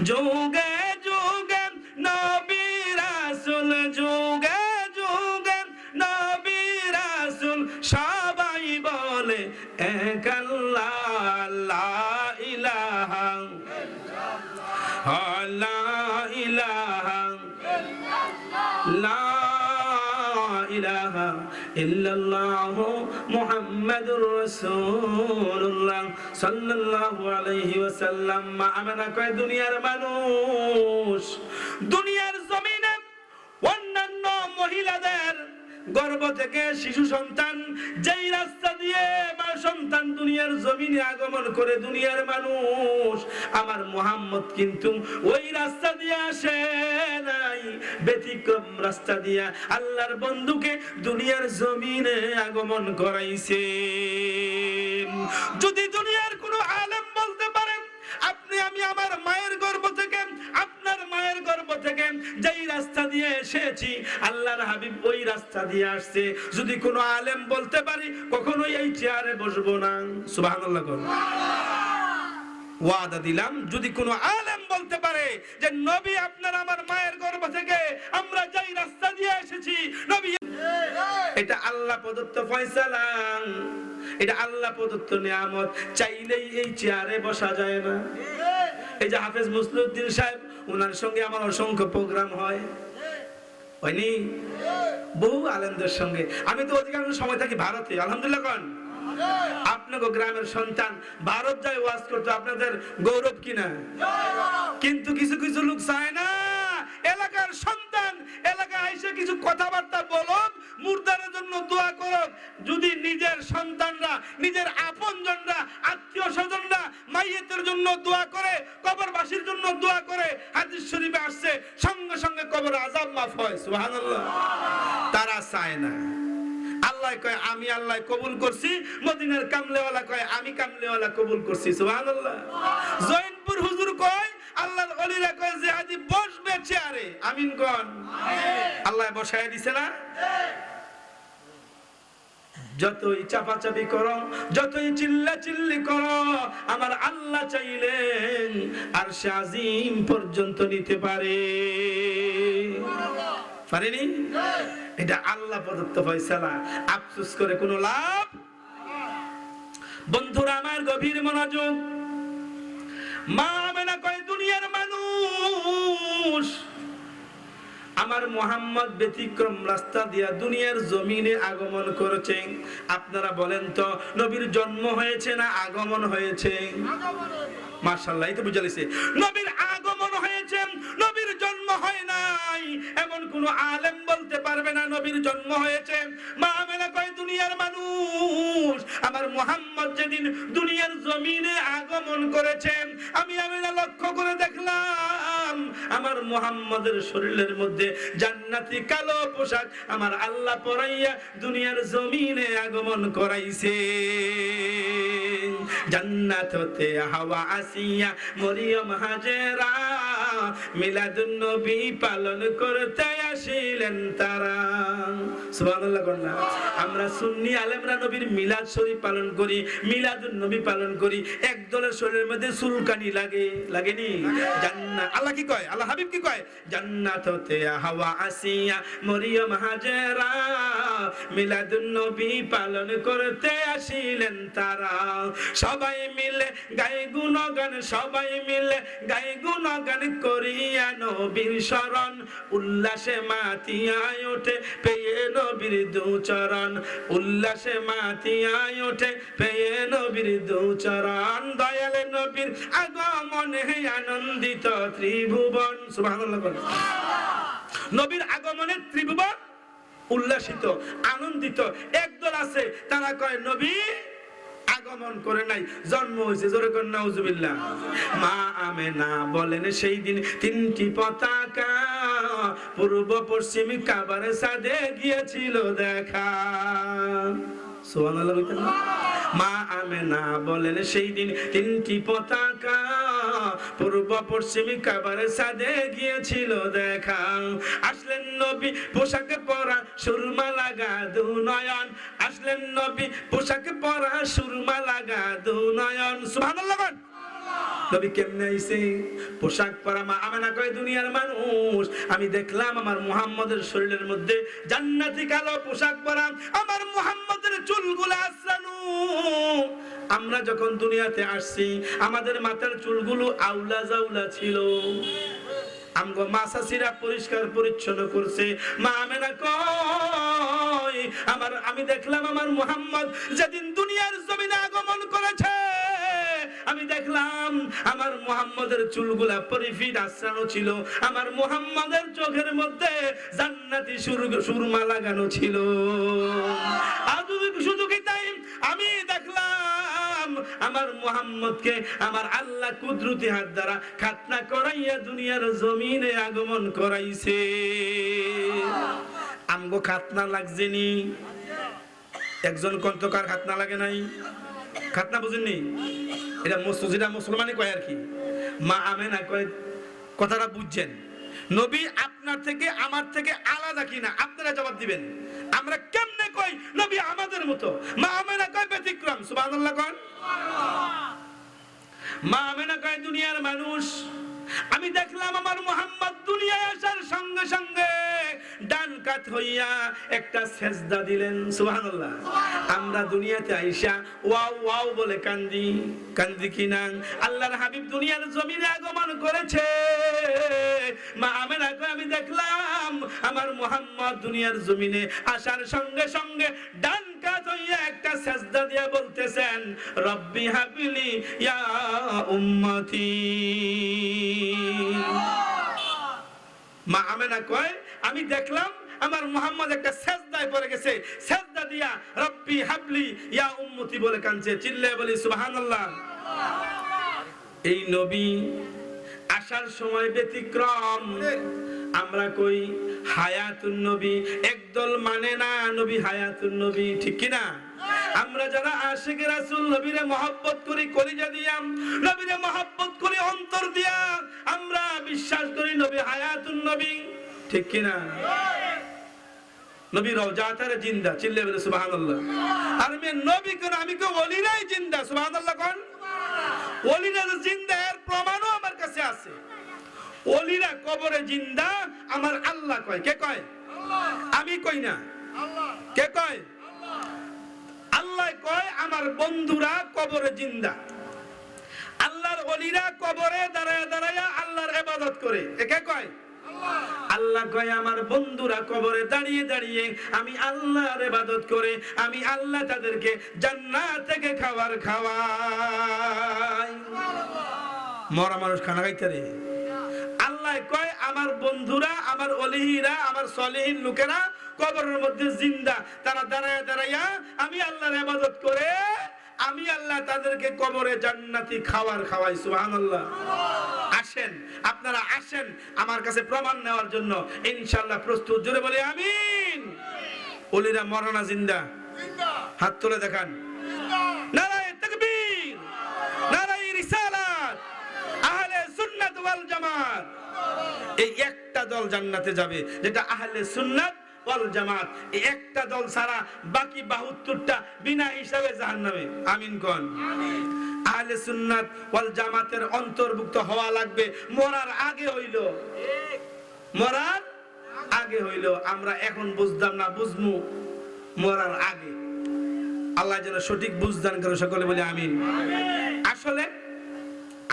যুগে যুগে নবী রাসূল, যুগে যুগে নবী রাসূল সবাই বলে এক আল্লাহ, লা ইলাহা লা ইলাহা লা ইলাহা ইল্লাল্লাহ মুহাম্মাদুর রাসূলুল্লাহ সাল্লাল্লাহু আলাইহি ওয়াসাল্লাম। মা আমেনা কয় দুনিয়ার মানুষ, দুনিয়ার জমিনে অন্যান্য মহিলাদের গর্ভ থেকে শিশু সন্তান যেই রাস্তা দিয়ে মা সন্তান দুনিয়ার জমিনে আগমন করে দুনিয়ার মানুষ, আমার মুহাম্মদ কিন্তু ওই রাস্তা দিয়ে আসে নাই, ব্যতিক্রম রাস্তা দিয়ে আল্লাহর বন্ধুকে দুনিয়ার জমিনে আগমন করাইছে। যদি দুনিয়ার কোনো আলেম বলতে পারেন আপনি আমি আমার মায়ের গর্ভ থেকে, আপনার মায়ের গর্ভ থেকে যেই রাস্তা দিয়ে এসেছি আল্লাহর হাবিব ওই রাস্তা দিয়ে আসছে, যদি কোনো আলেম বলতে পারি কখনোই এই চেয়ারে বসবো না। সুবহানাল্লাহ। ওয়াদা দিলাম যদি কোনো আলেম বলতে পারে যে নবী আপনার আমার মায়ের গর্ভ থেকে আমরা যেই রাস্তা দিয়ে এসেছি, নবী এটা আল্লাহ প্রদত্ত ফয়সালা, এটা আল্লাহ প্রদত্ত নিয়ামত, চাইলেই এই চেয়ারে বসা যায় না। এই যে হাফেজ মুসলিউদ্দিন সাহেব, ওনার সঙ্গে আমার অসংখ্য প্রোগ্রাম হয়, হয়নি? বহু আলেমদের সঙ্গে। আমি তো অধিকাংশ সময় থাকি ভারতে, আলহামদুলিল্লাহ। কোন আপনাকে গ্রামের সন্তান ভারত যায় ওয়াজ করতে, আপনাদের গৌরব কিনা? কিন্তু কিছু কিছু লোক চায় না এলাকার সন্তান এলাকায় এসে কিছু কথাবার্তা বলুক, মুর্দারের জন্য দোয়া করুক। যদি নিজের সন্তানরা, নিজের আপনজনরা, আত্মীয় স্বজনরা মাইয়েতের জন্য দোয়া করে, কবরবাসীর জন্য দোয়া করে, হাদিস শরীফে আসছে সঙ্গে সঙ্গে কবর আযাব মাফ হয়। সুবহানাল্লাহ। তারা চায় না। আল্লাহ কয় আমি আল্লাহ কবুল করছি, মদিনার কামলেওয়ালা কয় আমি কামলেওয়ালা কবুল করছি। সুবহানাল্লাহ। জৈনপুর হুজুর কয়, আল্লাহর ওলিরা কয় যে হাজি বসবে চেয়ারে, আমিন কোন? আল্লাহ বসায় দিছে না? যতই চাপাচাপি করো, যতই চিল্লাচিল্লি করো, আমার আল্লাহ চাইলেন আরশে আজিম পর্যন্ত নিতে পারে। পারেনি? এটা আল্লাহ প্রদত্ত ফয়সালা, আফসোস করে কোনো লাভ। বন্ধুরা আমার গভীর মনোযোগ, মা আমেনা কয় দুনিয়ার মানুষ আমার মুহাম্মদ ব্যতিক্রম রাস্তা দিয়া দুনিয়ার জমিনে আগমন করেছেন। আপনারা বলেন তো নবীর জন্ম হয়েছে না আগমন হয়েছে? মাশাআল্লাহ, এই তো বুঝাইছে নবীর আগমন হয়েছে, নবীর জন্ম হয় নাই এমন কোন আলেম বলতে পারবে না নবীর জন্ম হয়েছে। মা আমেনা কয় দুনিয়ার মানুষ আমার মুহাম্মদ যেদিন দুনিয়ার জমিনে আগমন করেছেন, আমি আমেনা লক্ষ্য করে দেখলাম আমার মুহাম্মদের শরীরের মধ্যে জান্নাতি কালো পোশাক আমার আল্লাহ পরাইয়া দুনিয়ার জমিনে আগমন করাইছে। জান্নাত হতে হাওয়া আসিয়া মরিয়ম হাজেরা মিলাদুন নবী পালন করতে আসিলেন তারা। সুবহানাল্লাহ কন্যা। আমরা সুন্নি আলেমরা নবীর মিলাদ শরীফ পালন করি, মিলাদুন নবী পালন করি, একদলের শরীরের মধ্যে চুলকানি লাগে, লাগেনি? জান্নাত আল্লাহ কি কয়, আল্লাহ হাবিব কি কয়? জান্নাত হতে হাওয়া আসিয়া মরিয়ম হাজেরা মিলাদুন নবী পালন করতে আসিলেন তারা। সবাই মিলে গায়ে গুণগান, সবাই মিলে গায়ে গুণগান করিয়া নবীর শরণ, উল্লাসে মাতিয়ায় ওঠে পেয়ে নবীর দুচরণ, উল্লাসে মাতিয়ায় ওঠে পেয়ে নবীর দুচরণ। দয়ালে নবীর আগমনে আনন্দিত ত্রিভুবন। সুবহানাল্লাহ। নবীর আগমনে ত্রিভুবন উল্লাসিত আনন্দিত। একদল আছে তারা কয় নবী আগমন করে নাই, জন্ম হয়েছে। জোরে কোন নাউজুবিল্লাহ। মা আমেনা বলেন সেই দিন তিনটি পতাকা পূর্ব পশ্চিম কাবার সাদে গিয়েছিল দেখা। সুবহানাল্লাহ। মা আমেনা বলেন সেই দিন তিনটি পতাকা পূর্ব পশ্চিম কাবার সাদে গিয়েছিল দেখা। আসলেন নবী পোশাকে পরা সুরমা লাগা দু নয়ন, আসলেন নবী পোশাকে পরা সুরমা লাগা দু নয়ন। সুবহানাল্লাহ। নবী কেমনে আইছে? পোশাক পরা। মা আমেনা কয় দুনিয়ার মানুষ আমি দেখলাম আমার মুহাম্মদের শরীরের মধ্যে জান্নাতি কালো পোশাক পরা, আমার মুহাম্মদের চুলগুলো আছড়ানো। আমরা যখন দুনিয়াতে আসছি আমাদের মাথার চুলগুলো আউলা জাউলা ছিল, আমগো মাসাসিরা পরিষ্কার পরিচ্ছন্ন করছে। মা আমেনা কয় আমি দেখলাম আমার মুহাম্মদ যেদিন দুনিয়ার জমিনে আগমন করেছে, আমি দেখলাম আমার মুহাম্মদের চুলগুলা পরিফিট আছড়ানো ছিল, আমার মুহাম্মদের চোখের মধ্যে জান্নাতি সুরমা লাগানো ছিল। আর শুধু কি তাই, আমি দেখলাম আমার মুহাম্মদকে আমার আল্লাহ কুদরতি হাত দ্বারা খাতনা করাইয়া দুনিয়ার জমিনে আগমন করাইছে। আমগো খাতনা লাগছে নি? একজন কন্তকার খাতনা লাগে নাই? খাতনা বুঝেননি? এটা মসজিদা মুসলমানই কয় আর কি। মা আমেনা কয় কথাটা বুঝছেন, নবী আপনার থেকে আমার থেকে আলাদা কিনা আপনারা জবাব দিবেন। আমরা কেমনে কই নবী আমাদের মতো? মা আমেনা কয় ব্যতিক্রম। সুবহানাল্লাহ কোন। মা আমেনা কয় দুনিয়ার মানুষ আমি দেখলাম আমার মুহাম্মদ দুনিয়ায় আসার সঙ্গে সঙ্গে ডান কাত হইয়া একটা সেজদা দিলেন। সুবহানাল্লাহ। আমরা দুনিয়াতে আইসা ওয়াও ওয়াও বলে কান্দি, কান্দি কিনা? আল্লাহর হাবিব দুনিয়ার জমিনে আগমন করেছে। মা আমেনা কয় আমি দেখলাম আমার মুহাম্মদ দুনিয়ার জমিনে আসার সঙ্গে সঙ্গে ডান কাত হইয়া একটা সেজদা দিয়া বলতেছেন রব্বি হাবলি ইয়া উম্মতি। মা আমেনা কয় আমি দেখলাম আমার মুহাম্মদ একটা সেজদায় পড়ে গেছে, সেজদা দিয়া রব্বি হাবলি ইয়া উম্মতি বলে কাঁদছে। চিল্লায়ে বলি সুবহানাল্লাহ। এই নবী আসার সময় ব্যতিক্রম। আমরা কই হায়াতুন নবী, একদল মানে না নবী হায়াতুন নবী, ঠিক কি না? আমরা যারা আশিক রাসূল নবীরে মহব্বত করি কলিজা দিয়া, নবীরে মহব্বত করি অন্তর দিয়া, আমরা বিশ্বাস করি নবী হায়াতুন নবী, ঠিক কি না? নবী রওজাতের জিন্দা, চিল্লে বলে সুবহানাল্লাহ। আর মে নবী কোন আমি কো ওলিরাই জিন্দা, সুবহানাল্লাহ কোন। ওলিরা জিন্দা এর প্রমাণও আমার কাছে আছে। ওলিরা কবরে জিন্দা, আমার আল্লাহ কয়। কে কয়? আল্লাহ। আমি কই না, আল্লাহ। কে কয়? আল্লাহ কয় আমার বন্ধুরা কবরে জিন্দা। আল্লাহর ওলিরা কবরে দাঁড়ায় দাঁড়ায় আল্লাহর ইবাদত করে। কে কয়? আল্লাহ কয় আমার বন্ধুরা কবরে দাঁড়িয়ে দাঁড়িয়ে আমি আল্লাহর ইবাদত করে আমি আল্লাহ তাদেরকে জান্নাত থেকে খাবার খাওয়াই। মরা মানুষ খানা খাইতে রে। আল্লাহ কয় আমার বন্ধুরা, আমার ওলিরা, আমার সলিহিন লোকেরা কবরের মধ্যে জিন্দা, তারা দাঁড়ায় দাঁড়াইয়া আমি আল্লাহর ইবাদত করে আমি আল্লাহ তাদেরকে কবরে জান্নাতি খাবার খাওয়াই। সুবহানাল্লাহ। আসেন আপনারা আসেন আমার কাছে প্রমাণ নেওয়ার জন্য, ইনশাআল্লাহ প্রস্তুত। জোরে বলি আমিন। ওলিরা মরনা জিন্দা? হাত তুলে দেখান। নারায়ে তাকবীর, নারায়ে রিসালাত, আহলে সুন্নাত ওয়াল জামাত। এই একটা দল জান্নাতে যাবে যেটা আহলে সুন্নাত ওয়াল জামাত। এই একটা দল ছাড়া বাকি 72টা বিনা হিসাবে জাহান্নামে। আমিন কোন? আমিন। আহলে সুন্নাত ওয়াল জামাতের অন্তর্ভুক্ত হওয়া লাগবে মরার আগে হইল, মরার আগে হইল। আমরা এখন বুঝতাম না, বুঝমু মরার আগে। আল্লাহ যেন সঠিক বুঝদান করে, সকলে বলি আমিন। আসলে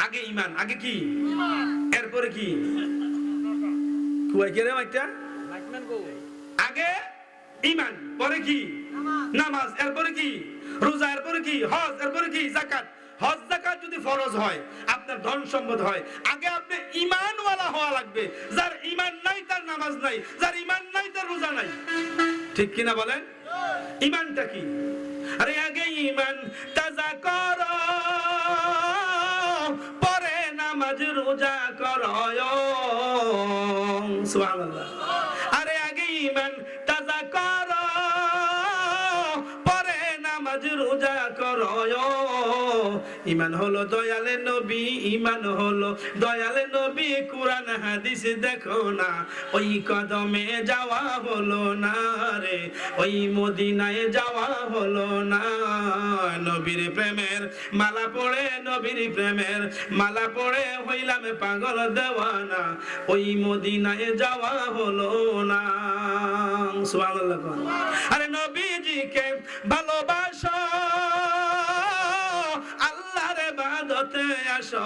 আগে ঈমান, আগে কি? এরপরে কি? কুয়াই কে রে একটা? আগে ঈমান, পরে কি? নামাজ, এরপরে কি? রোজা, এরপরে কি? হজ, এরপরে কি? যাকাত। হজ যাকাত যদি ফরজ হয়, আপনার ধন সম্পদ হয়, আগে আপনি ঈমানওয়ালা হওয়া লাগবে। যার ঈমান নাই তার নামাজ নাই, যার ঈমান নাই তার রোজা নাই। ঠিক কি না বলেন? ঈমানটা কি? আরে আগে ঈমান তাজা করো, পরে নামাজ রোজা করো। সুবহানাল্লাহ। আরে আগে ঈমান তাজা করো, পরে নামাজ রোজা করো। ঈমান হলো দয়ালে নবী, ঈমান হলো দয়ালে নবী। কুরআন হাদিস দেখো না, ওই কদমে যাওয়া হলো না রে, ওই মদিনায় যাওয়া হলো না। নবীর প্রেমের মালা পড়ে, নবীর প্রেমের মালা পড়ে হইলাম পাগল দেওয়ানা, ওই মদিনায় যাওয়া হলো না। সুবহানাল্লাহ। আরে নবীজিকে ভালোবাসো, আল্লাহর ইবাদতে আসো।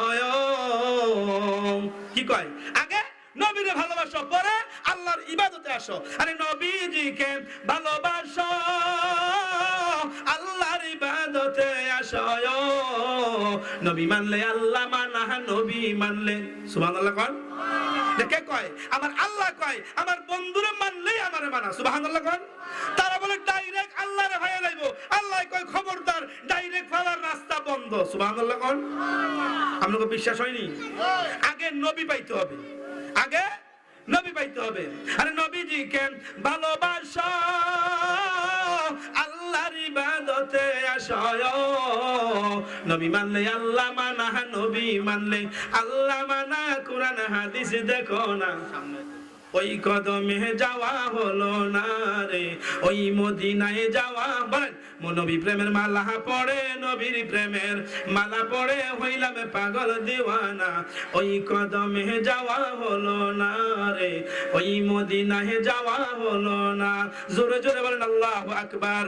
কি কয়? আগে নবীরে ভালোবাসো, পরে আল্লাহর ইবাদতে আসো। আরে নবীজিকে ভালোবাসো, আল্লাহর ইবাদতে আসো। নবী মানলে আল্লাহ মানা, নবী মানলে। সুবহানাল্লাহ কোন? কে কয়? আমার আল্লাহ কয় আমার বন্ধুরা মানলেই আমারে মানা। সুবহানাল্লাহ কোন? তারা বলে ডাইরেক্ট আল্লাহরে ভাইয়া লাইবো। আল্লাহ কয় খবরদার, ডাইরেক্ট ফালার রাস্তা বন্ধ। সুবহানাল্লাহ কোন? আপনাকে বিশ্বাস হয়নি? আগে নবী পাইতে হবে, আগে নবী পাইতে হবে। আরে নবীজিকে ভালোবাসো, আল্লাহর ইবাদতে আসো। নবী মানলে আল্লাহ মানা, নবী মানলে আল্লাহ মানা। কুরআন হাদিস দেখো না, ওই কদমে যাওয়া হলো না রে, ওই মদিনায় যাওয়া। বলেন নবী প্রেমের মালা পড়ে, নবীর প্রেমের মালা পড়ে হইলাম পাগল দিওয়ানা, ওই কদমে যাওয়া হলো না রে, ওই মদিনায় যাওয়া হলো না। জোরে জোরে বলেন আল্লাহু আকবার।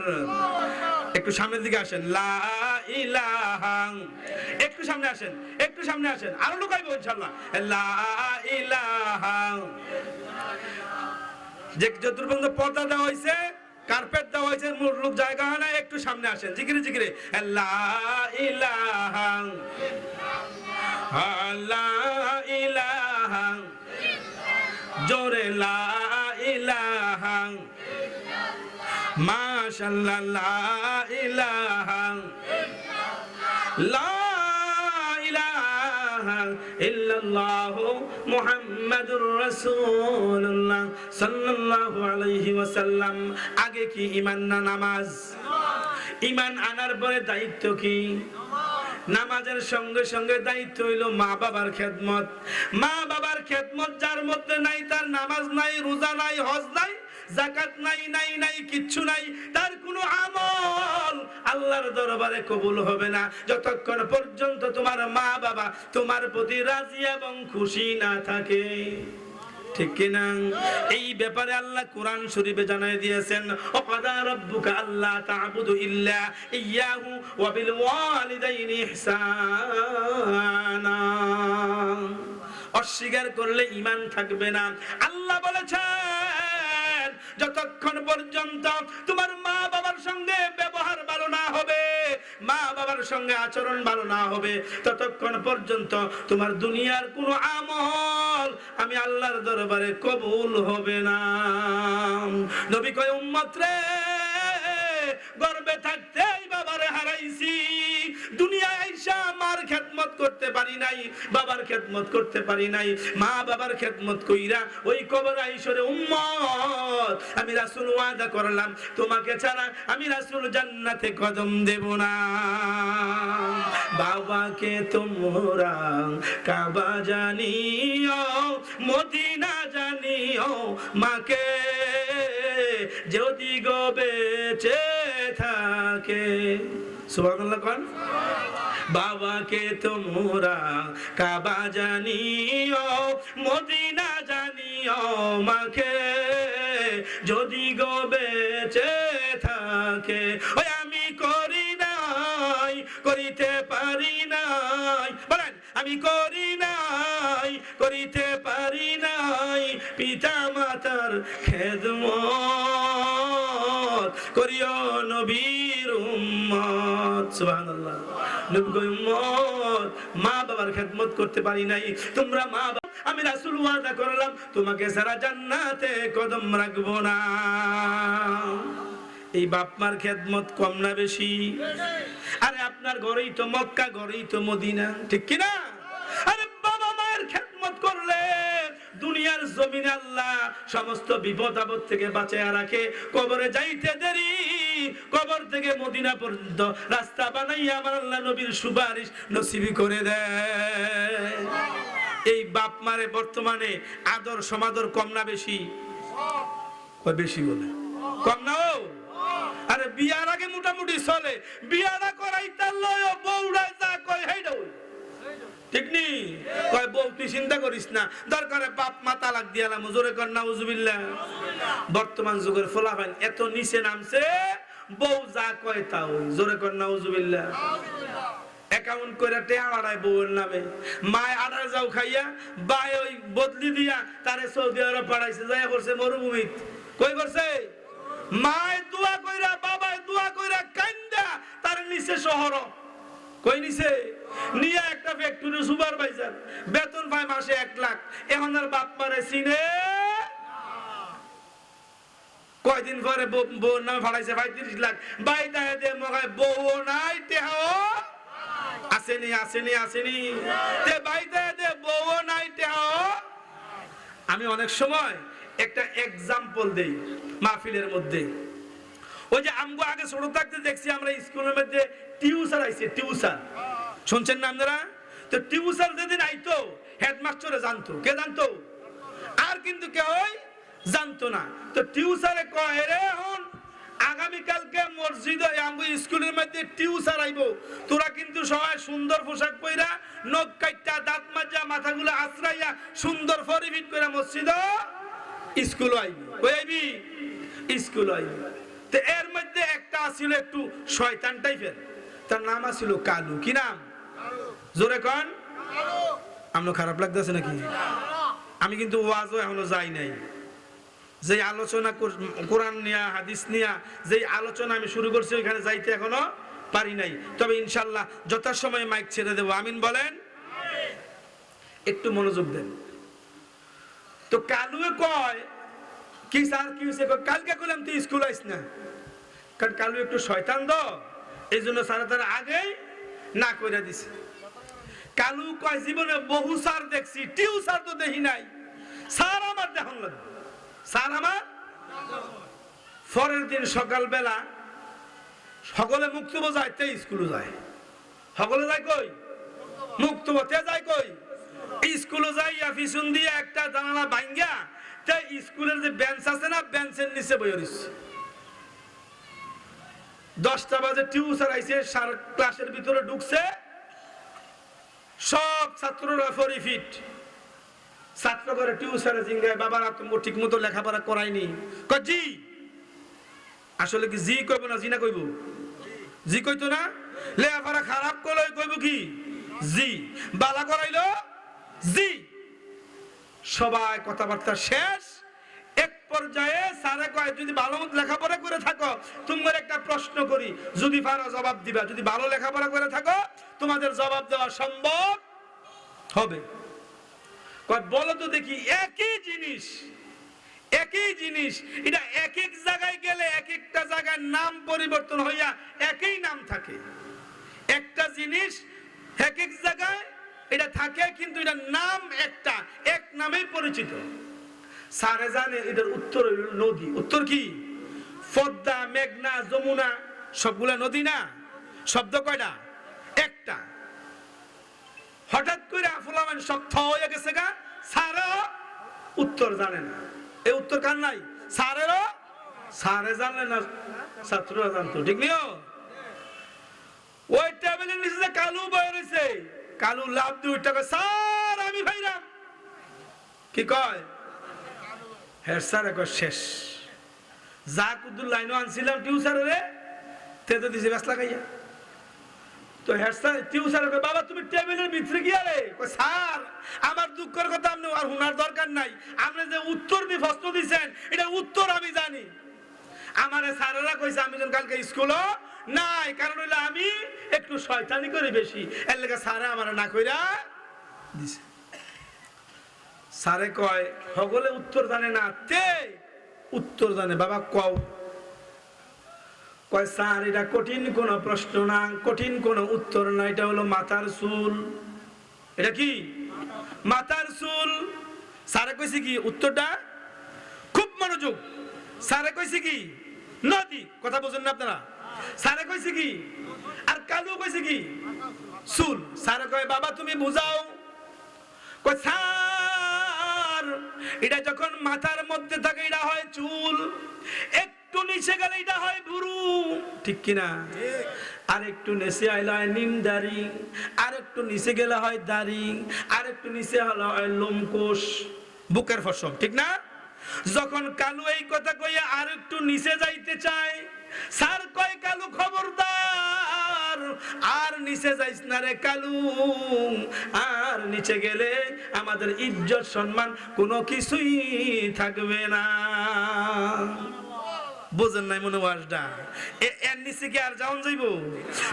একটু সামনের দিকে আসেন। লা ইলাহা, একটু সামনে আসেন, একটু সামনে আসেন, আরো লুকাইবো ইনশাআল্লাহ। লা ইলাহা। যে যতটুকু পর্যন্ত পর্দা দেওয়া হয়েছে, কার্পেট দেওয়া হয়েছে, লোক জায়গা হয় না, একটু সামনে আসেন। জিকিরে জিকিরে লা ইলাহা, লা ইলাহা, জোরে লা ইলাহা, মাশাআল্লাহ লা ইলাহা, লা ইলাহা ইল্লাল্লাহু মুহাম্মাদুর রাসূলুল্লাহ সাল্লাল্লাহু আলাইহি ওয়াসাল্লাম। আগে কি ঈমান না নামাজ? ঈমান আনার পরে দায়িত্ব কি? নামাজের সঙ্গে সঙ্গে দায়িত্ব হইল মা বাবার খেদমত। মা বাবার খেদমত যার মধ্যে নাই, তার নামাজ নাই, রোজা নাই, হজ নাই, যাকাত নাই কিচ্ছু নাই, তার কোনো আমল আল্লাহর দরবারে কবুল হবে না যতক্ষণ পর্যন্ত তোমার মা বাবা তোমার প্রতি রাজি এবং খুশি না থাকে। ঠিক কিনা? এই ব্যাপারে আল্লাহ কোরআন শরীফে জানাই দিয়েছেন, ওয়াদা রাব্বুকা আল্লা তা'বুদু ইল্লা ইয়াহু ওয়া বিল ওয়ালিদাইনি ইহসানা। অস্বীকার করলে ঈমান থাকবে না। আল্লাহ বলেছেন যতক্ষণ পর্যন্ত তোমার মা বাবার সঙ্গে ব্যবহার ভালো না হবে, মা বাবার সঙ্গে আচরণ ভালো না হবে, ততক্ষণ পর্যন্ত তোমার দুনিয়ার কোনো আমল আমি আল্লাহর দরবারে কবুল হবে না। নবী কয়, উম্মত রে, গর্বে থাকতেই বাবারে হারাইছি, দুনিয়ায় আইসা মার খেদমত করতে পারি নাই, বাবার খেদমত করতে পারি নাই, মা বাবার খেদমত কইরা ওই কবর আইসরে উম্মত আমি রাসূল ওয়াদা করলাম তোমাকে ছাড়া আমি রাসূল জান্নাতে কদম দেব না। বাবাকে তোমরা কাবা জানিও, মদিনা জানিও, মাকে যদি গো বেঁচে থাকে। সুবহানাল্লাহ কোন? বাবাকে তোমরা কাবা জানিও, মদিনা জানিও, মাকে যদি গো বেঁচে থাকে। ওই আমি করি নাই, করিতে পারি নাই, বলেন আমি করি নাই, করিতে পারি নাই পিতা মাতার খেদমত, করিও নবীর উম্মত। সুবহানাল্লাহ। নবীর উম্মত মা বাবার খেদমত করতে পারি নাই, তোমরা মা বাবা আমি রাসূল ওয়াদা করলাম তোমাকে সারা জান্নাতে কদম রাখবো না। এই বাপ মার খেদমত কম না বেশি? আরে আপনার ঘরেই তো মক্কা, ঘরেই তো মদিনা, ঠিক কি না? আরে বাবা মায়ের খেদমত করলে দুনিয়ার জমিনে আল্লাহ সমস্ত বিপদ আপদ থেকে বাঁচায়া রাখে। কবরে যাইতে দেরি, কবর থেকে মদিনা পর্যন্ত রাস্তা বানাইয়া আমার আল্লাহ নবীর সুপারিশ নসিব করে দেয়। এই বাপ মারে বর্তমানে আদর সমাদর কম না বেশি? কয় বেশি বলে, কম না? ও আরে বিয়ার আগে মোটামুটি চলে, বিয়াটা করাইতে লয় বউরা যা কয় হেইডা ঠিক নি? কয় বউ তুই চিন্তা করিস না, দরকারে বাপ মা তালাক দিয়ালাম, জোরে কর নাউজুবিল্লাহ। বর্তমান যুগের ফলাফল এত নিচে নামছে, বউ যা কয় তা ওই, জোরে কর নাউজুবিল্লাহ। অ্যাকাউন্ট করে টেয়া বাড়ায় বউয়ের নামে, মায় আড়া যাও খাইয়া বাই ওই বদলি দিয়া তারে সৌদি আরব পাঠাইছে, যাইয়া করছে মরুভূমিত। কই করছে? মায় দোয়া কইরা, বাবায় দোয়া কইরা কান্দা তার নিচে শহর, কই নিছে নিয়ে একটা ফ্যাক্টরি সুপারভাইজার, বেতন পায় মাসে 1 লাখ। এখন আর বাপ মারে চিনে। কয়দিন পরে বউর নামে ফাড়াইছে 35 লাখ। বাইটা দে মগায় বউ নাই, টেহাও আসেনি, আসেনি, আসেনি, তে বাইটা দে বউ নাই, টেহাও। আমি অনেক সময় একটা এক্সাম্পল দেই মাহফিলের মধ্যে। ওই যে আমগো আগে ছোট থাকতে দেখছি আমরা স্কুলের মধ্যে টিউশন আইছে, টিউশন শুনছেন না আপনারা? তো টিউশন যেদিন আইতো হেডমাস্টারে জানতো, কে জানতো? আর কিন্তু কেউ জানতো না। তো টিউশনে কয় রে হন আগামী কালকে মসজিদে আমগো স্কুলের মধ্যে টিউশন আইবো, তোরা কিন্তু সবাই সুন্দর পোশাক পইরা, নখ কাইটা, দাঁত মাজা, মাথাগুলো আছড়াইয়া সুন্দর পরিফিট কইরা মসজিদে স্কুল আইবি। কই আইবি? স্কুল আইবি। তো এর মধ্যে একটা ছিল একটু শয়তান টাইপের, তার নাম ছিল কালু। কি নাম? জোরে কোন? আপনার খারাপ লাগতেছে নাকি? আমি কিন্তু ওয়াজও এখনো যাই নাই। যে আলোচনা কোরআন নিয়া, হাদিস নিয়া যে আলোচনা আমি শুরু করছি ওইখানে যাইতে এখনো পারি নাই। তবে ইনশাল্লাহ যথাসময়ে মাইক ছেড়ে দেবো। আমিন বলেন। একটু মনোযোগ দেন। তো কালুয়ে কয় কি স্যার কি হয়েছে? কালকে কইলাম তুই স্কুল আইস না, কারণ কালু একটু শয়তান তো, এই জন্য স্যার তারা আগে না কইরা দিছে। কালু কয় জীবনে বহু স্যার দেখছি, টিউ স্যার তো দেখি নাই, স্যার আমার দেখন লাগবে, স্যার আমার। পরের দিন সকালবেলা সকলে মুক্তব যায়, তে স্কুলে যায়। সকলে যায় কই? মুক্তব। তে যায় কই? স্কুলে যাইয়া পিছন দিয়ে একটা জানালা ভাঙ্গা তাই স্কুলের যে বেঞ্চ আছে না, বেঞ্চের নিচে বইয়ে রয়েছে। 10টা বাজে টিউশন আইছে, ক্লাসের ভিতরে ঢুকছে, সব ছাত্ররা ফরিফিট। ছাত্র করে টিউশনে জিঙ্গায়, বাবারা তুমি ঠিক মতো লেখাপড়া করায়নি। জি আসলে কি জি কইব না জি না কইব? জি কইতো না। লেখাপড়া খারাপ করলে কইব কি জি, বালা করাইলো জি। সবাই কথাবার্তা শেষ। এক পর্যায়ে স্যারে কয়, যদি ভালো মতো লেখাপড়া করে থাকো তোমার একটা প্রশ্ন করি, যদি পারো জবাব দিবা, যদি ভালো লেখাপড়া করে থাকো তোমাদের জবাব দেওয়া সম্ভব হবে। কয় বলো তো দেখি। একই জিনিস এটা এক এক জায়গায় গেলে এক একটা জায়গায় নাম পরিবর্তন হইয়া একই নাম থাকে। একটা জিনিস এক এক জায়গায় এটা থাকে, কিন্তু এটা নাম একটা, এক নামেই পরিচিত। সারে জানে এটার উত্তর নদী। উত্তর কি? পদ্মা, মেঘনা, যমুনা সবগুলা নদী না? শব্দ কয়টা? একটা। হঠাৎ করে ফুলামান শক্ত হয়ে গেছে গা, সারা উত্তর জানে না। এই উত্তর কার নাই? সারেরও। সারে জানলে না, ছাত্ররা জানতো। ঠিক নিও। ওই টেবিলের নিচে যে কালু বয়ে রয়েছে, কালু লাভ দিয়ে উঠে কয়, স্যার আমি ভাইরাম। কি কয়? হেড স্যার একবার শেষ। যা কুদ্দুর লাইনও আনছিলাম টিউশারে তে তো দিছে ব্যাস লাগাইয়া। তো হেড স্যার টিউশারে কয়, বাবা তুমি টেবিলের ভিতরে গিয়া রে। কয় স্যার আমার দুঃখের কথা আপনি আর হুনার দরকার নাই, আপনি যে উত্তর দিয়ে প্রশ্ন দিছেন এটা উত্তর আমি জানি। আমারে স্যারেরা কইছে আমি যখন কালকে স্কুলও নাই, কারণ হইলো আমি একটু শয়তানি করি বেশি, এর লেগে স্যারে আমারে না কইরা দিছে। স্যারে কয় সকলে উত্তর জানে না, তে উত্তর জানে। বাবা কও। কয় স্যার এটা কঠিন কোন প্রশ্ন না, কঠিন কোন উত্তর না, এটা হলো মাথার চুল। এটা কি? মাথার চুল। স্যারে কইছে কি উত্তরটা? খুব মনোযোগ। স্যারে কইছে কি নদী। কথা বুঝেন না আপনারা? স্যারে কইছে কি? আর কালু কইছে কি চুল। স্যারে কয় বাবা তুমি বুঝাও। কয় স্যার এটা যখন মাথার মধ্যে থাকে এটা হয় চুল, একটু নিচে গেলে এটা হয় ভুরু। ঠিক কিনা? আর একটু নিচে আইলে হয় নিমদারি, আর একটু নিচে গেলে হয় দাড়ি, আর একটু নিচে হলো হয় লোমকোষ, বুকের ফসল। ঠিক না? যখন কালু এই কথা কইয়া আর একটু নিচে যাইতে চায়, স্যার কয় কালু খবরদার, আর নিচে যাইস না রে কালু, আর নিচে গেলে আমাদের ইজ্জত সম্মান কোনো কিছুই থাকবে না। বুঝেন নাই মনে ওয়াজটা? এর নিচে কি আর যাওন যাইব?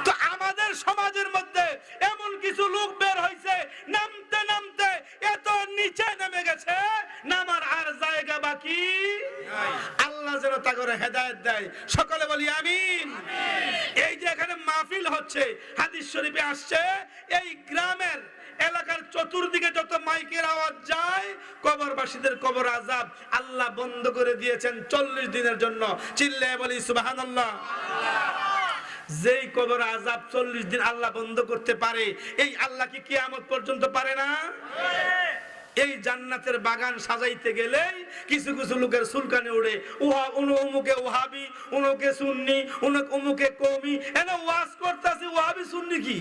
তো আমাদের সমাজের মধ্যে এমন কিছু লোক বের হইছে, নামতে নামতে এত নিচে নেমে গেছে, নামার আর জায়গা বাকি আল্লাহ যেন তাগরে হেদায়েত দেয়। সকলে বলি আমিন। এই যে এখানে মাহফিল হচ্ছে, হাদিস শরীফে আসছে এই গ্রামের এলাকার চতুর্দিকে যত মাইকের আওয়াজ যায়, কবরবাসীদের কবর আযাব আল্লাহ বন্ধ করে দিয়েছেন 40 দিনের জন্য। চিল্লায়ে বলি সুবহানাল্লাহ। যেই কবর আযাব 40 দিন আল্লাহ বন্ধ করতে পারে, এই আল্লাহ কি কিয়ামত পর্যন্ত পারে না? এই জান্নাতের বাগান সাজাইতে গেলে কিছু কিছু লোকের চুলকানি উড়ে, উমুকে ওয়াহাবি, উনুকে সুন্নি, উমুকে কওমি, এনে ওয়াজ করতেছে ওয়াহাবি সুন্নি কি?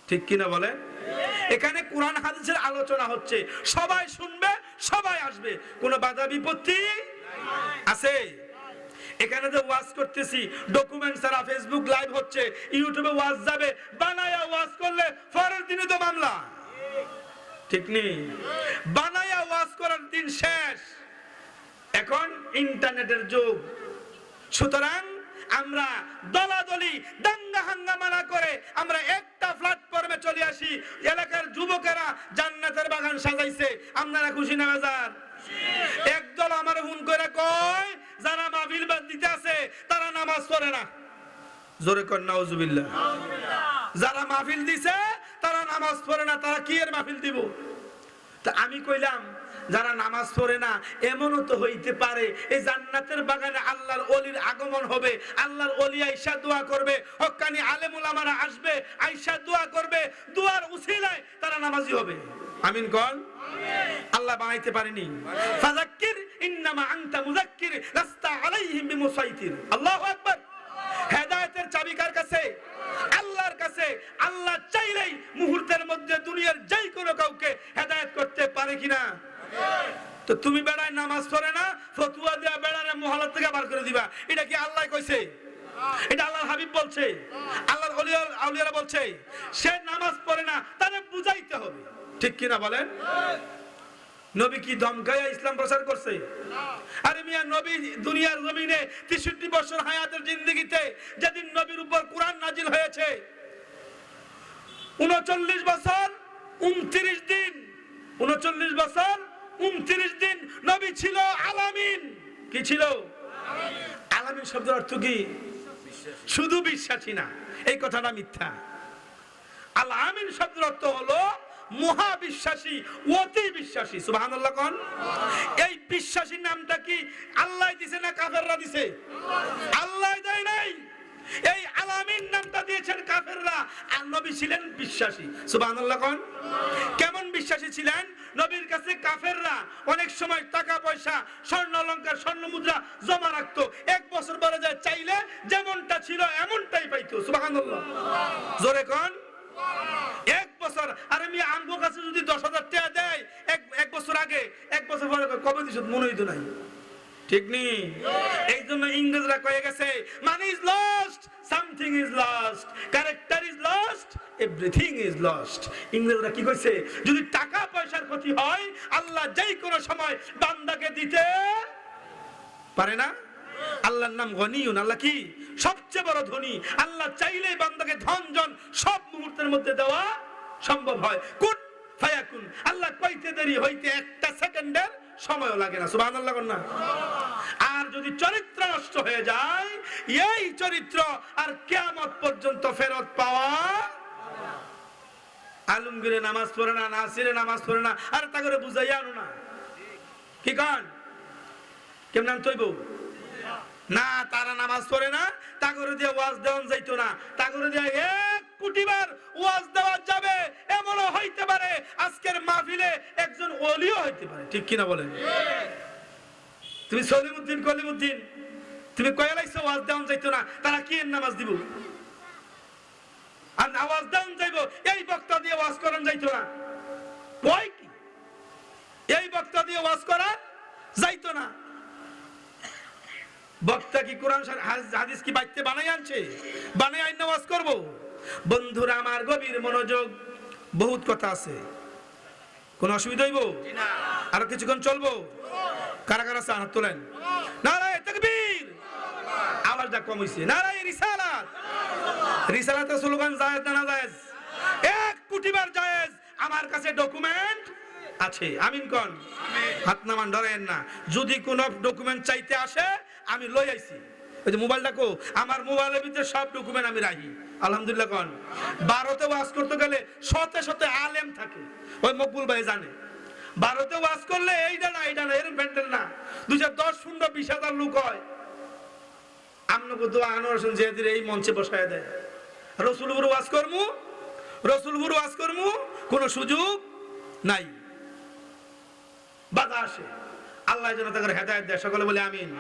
ঠিক কিনা বলে? এখানে কোরআন হাদিসের আলোচনা হচ্ছে, সবাই শুনবে, সবাই আসবে, কোনো বাধা বিপত্তি আছে? এখানে যে ওয়াজ করতেছি, ডকুমেন্ট ছাড়া ফেসবুক লাইভ হচ্ছে, ইউটিউবে ওয়াজ যাবে, বানায়া ওয়াজ করলে পরের দিনে তো মামলা। ঠিক নেই? বানায়া ওয়াজ করার দিন শেষ। এখন ইন্টারনেটের যুগ, সুতরাং আমরা দলাদলি দাঙ্গা হাঙ্গামা না করে আমরা একটা প্ল্যাটফর্মে চলে আসি। এলাকার যুবকেরা জান্নাতের বাগান সাজাইছে, আপনারা খুশি না বেজার? একদল আমার ফোন করে কয় যারা মাহফিল বাদ দিতে আছে তারা নামাজ পড়ে না। জোরে কর নাউজুবিল্লাহ। যারা মাহফিল দিছে তারা নামাজ পড়ে না, তারা কি এর মাহফিল দিব? তা আমি কইলাম যারা নামাজ পড়ে না, এমনও তো হইতে পারে এই জান্নাতের বাগানে আল্লাহর ওলির আগমন হবে, আল্লাহর ওলি আয়েশা দোয়া করবে, হক্কানি আলেম উলামারা আসবে, আয়েশা দোয়া করবে, দোয়ার উসিলায় তারা নামাজি হবে। আমিন কোন? আল্লাহ বানাইতে পারেনি। ফাযাক্কির ইন্নামা আনতা মুযাক্কির লাস্তা আলাইহিম বিমুসাইতির। আল্লাহু আকবার। হেদায়েতের চাবি কার কাছে? আল্লাহর কাছে। আল্লাহ চাইলেই মুহূর্তের মধ্যে দুনিয়ার যেই কোনো কাউকে হেদায়েত করতে পারে কিনা? তো তুমি বেড়ায় নামাজ পড়ে না, ফতোয়া দেয়া বেড়ারে মহল্লা থেকে বার করে দিবা, এটা কি আল্লাহ কইছে? এটা আল্লাহর হাবিব বলছে, আল্লাহর আউলিয়ারা বলছে। সে নামাজ পড়ে না, তারে বুঝাইতে হবে, ঠিক কিনা বলেন? নবী কি ধমকায়া ইসলাম প্রচার করছে? আরে মিয়া, নবী দুনিয়ার জমিনে 63 বছর হায়াতের জিন্দেগিতে যেদিন নবীর উপর কোরআন নাজিল হয়েছে 39 বছর 29 দিন, 39 বছর 29 দিন নবী ছিল আলামিন। কি ছিল? আলামিন শব্দের অর্থ কি? শুধু বিশ্বাসী না, এই কথাটা মিথ্যা। আল আমিন শব্দের অর্থ হলো মহাবিশ্বাসী, অতি বিশ্বাসী। সুবহানাল্লাহ কোন? এই বিশ্বাসী নামটা কি আল্লাহ দিছে না কাফেররা দিছে? আল্লাহ দেয় নাই। এই আলামিন নামটা দিয়েছেন কাফেররা, আর নবী ছিলেন বিশ্বাসী। সুবহানাল্লাহ কোন? কেমন বিশ্বাসী ছিলেন? নবীর কাছে কাফেররা অনেক সময় টাকা পয়সা, স্বর্ণ অলংকার, স্বর্ণ মুদ্রা জমা রাখতো। 1 বছর পরে যায় চাইলে যেমনটা ছিল এমনটাই পাইতো। সুবহানাল্লাহ, জোরে কোন? 1 বছর। আরে মিয়া, আমগো কাছে যদি 10,000 টাকা দেয় এক বছর আগে, 1 বছর পরে কবে দিছ মনে হইতো নাই, ঠিক নি? এই জন্য ইংরেজরা কয়ে গেছে, money is lost, something is lost, character is lost, everything is lost. ইংরেজরা কি কইছে? যদি টাকা পয়সার ক্ষতি হয়, আল্লাহ যেই কোনো সময় বান্দাকে দিতে পারে না। আল্লাহর নাম গনিউন। আল্লাহ কি? সবচেয়ে বড় ধনী। আল্লাহ চাইলেই বান্দাকে ধন জন সব মুহূর্তের মধ্যে দেওয়া সম্ভব হয়। কুন ফায়াকুন। আল্লাহ কইতে দেরি হইতে 1টা সেকেন্ডের সময়ও লাগে না। সুবহানাল্লাহ না? আর যদি চরিত্র নষ্ট হয়ে যায়, এই চরিত্র আর কিয়ামত পর্যন্ত ফেরত পাওয়া। আলমগীরে নামাজ পড়ে না, নাসিরে নামাজ পড়ে না, আর তা করে বুঝাইয়া আনো না। কি কন? কেমন নাম তৈব না? তারা নামাজ পড়ে না, তা করে দিয়ে ওয়াজ দেওয়া যাইতো না। তা করে দিয়ে 1 কোটি বার ওয়াজ দেওয়া যাবে, এমনও হইতে পারে আজকের মাহফিলে একজন ওলিও হইতে পারে, ঠিক কিনা বলেন? তুমি সলিমউদ্দিন কলিমউদ্দিন তুমি কয়ে লাইছো ওয়াজ দেওয়া যাইতো না, তারা কি এর নামাজ দিব? আর আওয়াজ দেওয়া যাইব, এই বক্তা দিয়ে ওয়াজ করান যাইতো না। কয় কি? এই বক্তা দিয়ে ওয়াজ করা যাইতো না। বক্তা কি কোরআন হাদিস কি বাইতে বানাই আনছে? বানাই আইন ওয়াজ করব? বন্ধুরা আমার, গভীর মনোযোগ। বহুত কথা আছে, কোন অসুবিধা হইব? আরো কিছুক্ষণ চলবো? কারা কারা হাত তোলেন? নারায়ে তাকবীর। আওয়াজটা কম হইছে। নারায়ে রিসালাত। রিসালাতের স্লোগান জায়েজ না জায়েজ? 1 কোটি বার জায়েজ। আমার কাছে ডকুমেন্ট আছে। আমিন কোন? হাত নামান, ডরেন না। যদি কোন ডকুমেন্ট চাইতে আসে, আমি লই আইছি। ওই যে মোবাইলটা কো, আমার মোবাইলের ভিতরে সব ডকুমেন্ট আমি রাখি। আলহামদুলিল্লাহ কোন? 12তে ওয়াজ করতে গেলে শতে শতে আলেম থাকে, ওই মকবুল ভাই জানে। 12তে ওয়াজ করলে এইটা না এইটা না, এরকম প্যান্ডেল না, 2010 15 20,000 লোক হয়। আমনকে দোয়া আনোয়ার হোসেন জিয়াদির এই মঞ্চে বসায় দেয়। রসুলপুর ওয়াজ করমু, রসুলপুর ওয়াজ করমু, কোনো সুযোগ নাই, বাধা আসে। আল্লাহ যেন তাদের হেদায়েত দেয়। সকলে বলে আমিন।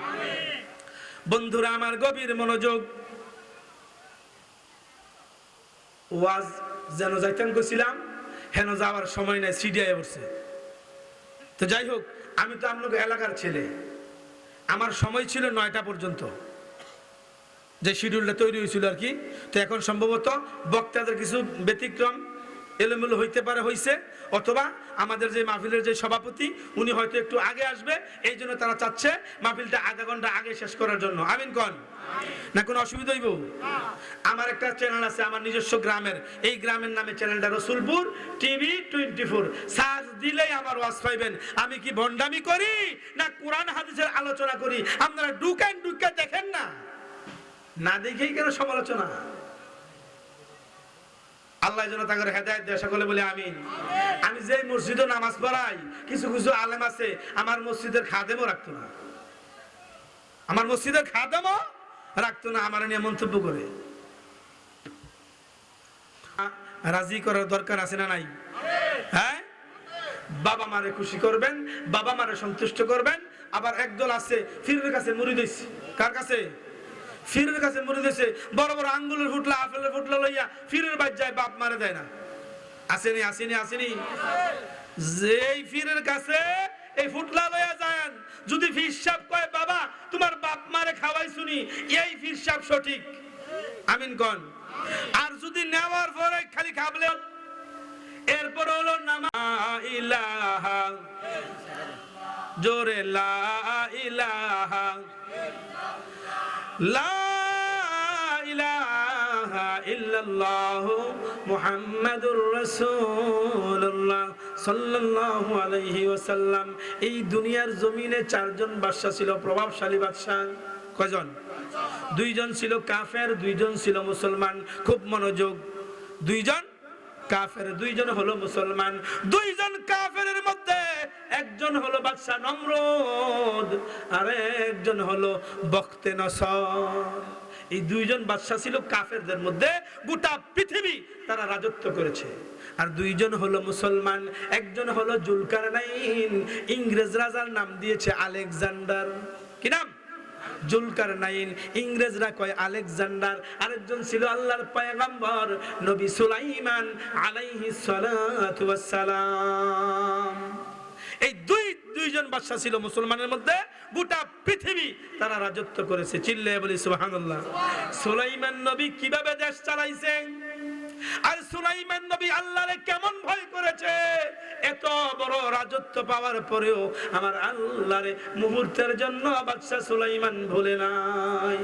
বন্ধুরা আমার, গভীর মনোযোগ। ওয়াজ যেন যাইতাম গেছিলাম, হেন যাওয়ার সময় নাই, সিডিআই পড়ছে। তো যাই হোক, আমি তো আপনাদের এলাকার ছেলে, আমার সময় ছিল 9টা পর্যন্ত, যে শিডিউলটা তৈরি হয়েছিল আর কি। তো এখন সম্ভবত বক্তাদের কিছু ব্যতিক্রম এলোমেলো হইতে পারে, হইছে, অথবা আমাদের যে মাহফিলের যে সভাপতি উনি হয়তো একটু আগে আসবে, এই জন্য তারা চাচ্ছে মাহফিলটা আধা ঘন্টা আগে শেষ করার জন্য। আমিন কোন? না কোনো অসুবিধা হইব? আমার একটা চ্যানেল আছে আমার নিজস্ব গ্রামের, এই গ্রামের নামে চ্যানেলটা রসুলপুর টিভি 24। সার্চ দিলেই আমার ওয়াজ পাইবেন। আমি কি ভণ্ডামি করি না কোরআন হাদিসের আলোচনা করি? আপনারা ঢুকেন, ঢুকে দেখেন না, না দেখেই কেন সমালোচনা? আল্লাহ যেন তাদের হেদায়েত দেয়। সকলে বলে আমিন। আমি যে মসজিদে নামাজ পড়াই, কিছু কিছু আলেম আছে আমার মসজিদের খাদেমও রাখতো না, আমার মসজিদের খাদেমও রাখতো না, আমার নিয়ে মন্তব্য করে। রাজি করার দরকার আছে না নাই? হ্যাঁ, বাবা মারে খুশি করবেন, বাবা মারে সন্তুষ্ট করবেন। আবার একদল আছে ফিরের কাছে মুড়ি দিচ্ছে, কার কাছে? ফিরের কাছে মুড়ি দিচ্ছে, বড় বড় আঙ্গুলের ফুটলা আপেলের ফুটলা লইয়া ফিরের বাদ যায়, বাপ মারে দেয় না। আসেনি আসেনি আসেনি? যেই ফিরের কাছে এই ফুটলা লইয়া যান, যদি ফির সাহেব কয় বাবা তোমার বাপ মারে খাওয়াই শুনি, এই ফির সাহেব সঠিক, আমিন কোন। আর যদি নেওয়ার পরে খালি খাবলে, এরপর হলো নামা ইলাহা, জোরে লা ইলাহা, লা ইলাহা ইল্লাল্লাহ মুহাম্মাদুর রাসূলুল্লাহ সাল্লাল্লাহু আলাইহি ওয়াসাল্লাম। এই দুনিয়ার জমিনে চারজন বাদশা ছিল, প্রভাবশালী বাদশা। কয়জন? দুইজন ছিল কাফের, দুইজন ছিল মুসলমান। খুব মনোযোগ, দুইজন কাফের, দুইজন হলো মুসলমান। দুইজন কাফেরের মধ্যে একজন হলো বাদশা নমরুদ, আর একজন হলো বখতে নসর। এই দুইজন বাদশা ছিল কাফেরদের মধ্যে, গোটা পৃথিবী তারা রাজত্ব করেছে। আর দুইজন হলো মুসলমান, একজন হলো জুলকারনাইন, ইংরেজ রাজার নাম দিয়েছে আলেকজান্ডার। কি নাম? জুলকারনাইন, ইংরেজরা কয় আলেকজান্ডার। আরেকজন ছিল আল্লাহর পয়গম্বর নবী সুলাইমান আলাইহিস সালাতু ওয়াস সালাম। এই দুইজন বাদশা ছিল মুসলমানের মধ্যে, গোটা পৃথিবী তারা রাজত্ব করেছে। চিল্লায়ে বলি সুবহানাল্লাহ। সুলাইমান নবী কিভাবে দেশ চালাইছেন, আর সুলাইমান নবী আল্লাহরে কেমন ভয় করেছে, এত বড় রাজত্ব পাওয়ার পরেও আমার আল্লাহরে মুহূর্তের জন্য বাদশা সুলাইমান ভুলে নাই।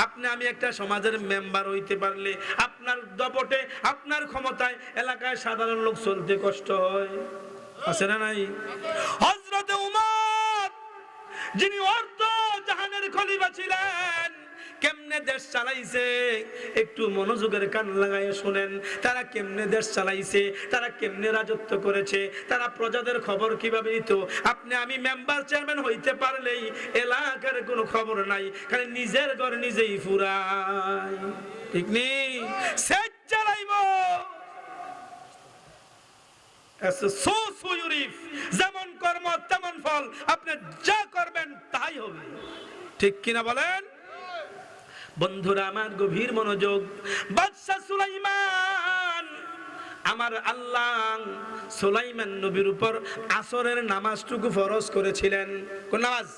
আপনি আমি একটা সমাজের মেম্বার হইতে পারলে আপনার দপটে, আপনার ক্ষমতায় এলাকায় সাধারণ লোক চলতে কষ্ট হয়, আছে না নাই? হযরত উমর, যিনি অর্ধ জাহানের খলিফা ছিলেন, কেমনে দেশ চালাইছে একটু মনোযোগের কান লাগায় শুনেন। তারা কেমনে দেশ চালাইছে, তারা কেমনে রাজত্ব করেছে, তারা প্রজাদের খবর কিভাবে নিত। আপনি আমি মেম্বার চেয়ারম্যান হইতে পারলেই এলাকার কোনো খবর নাই, খালি নিজের ঘর নিজেই ফুরাই, ঠিক নেই? সেট চালাইব, যেমন কর্ম তেমন ফল, আপনি যা করবেন তাই হবে, ঠিক কিনা বলেন? বন্ধুরা আমার, গভীর মনোযোগ। বাদশা সুলাইমান, আমার আল্লাহ সুলাইমান নবীর উপর আসরের নামাজটুকু ফরজ করেছিলেন। কোন নামাজ?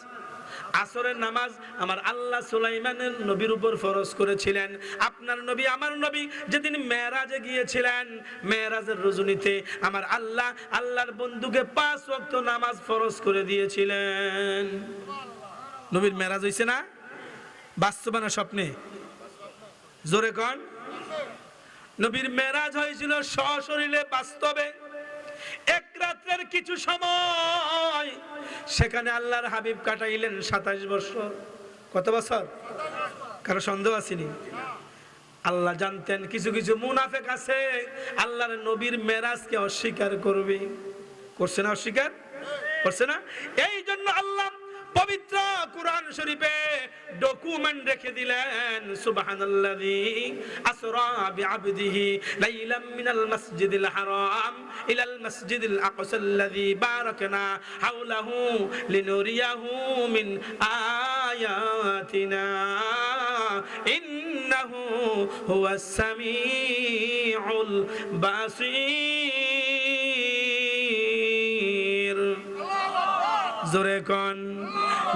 আসরের নামাজ আমার আল্লাহ সুলাইমানের নবীর উপর ফরজ করেছিলেন। আপনার নবী আমার নবী যেদিন মেরাজে গিয়েছিলেন, মেরাজের রজনীতে আমার আল্লাহ আল্লাহর বন্ধুকে 5 ওয়াক্ত নামাজ ফরজ করে দিয়েছিলেন। নবীর মেরাজ হইছে না? বাস্তবে না স্বপ্নে? জোরে কোন। নবীর মেরাজ হয়েছিল সশরীরে, বাস্তবে। এক রাত্রের কিছু সময় সেখানে আল্লাহর হাবিব কাটাইলেন 27 বছর। কত বছর? কারো সন্দেহ আসেনি? আল্লাহ জানতেন কিছু কিছু মুনাফিক আছে আল্লাহর নবীর মেরাজকে অস্বীকার করবে। করছে না? অস্বীকার করছে না? এই জন্য আল্লাহ পবিত্র কুরআন শরীফে ডকুমেন্ট রেখে দিলেন, সুবহানাল্লাযী আসরা বিআবদিহি লাইলাম মিনাল মাসজিদিল হারাম ইলাল মাসজিদিল আকসাল্লাযী বারাকনা হাওলাহু লিনুরিয়াহু মিন আয়াতিনা ইন্নাহু হুয়াস সামিউল বাসীর। জোরে কোন।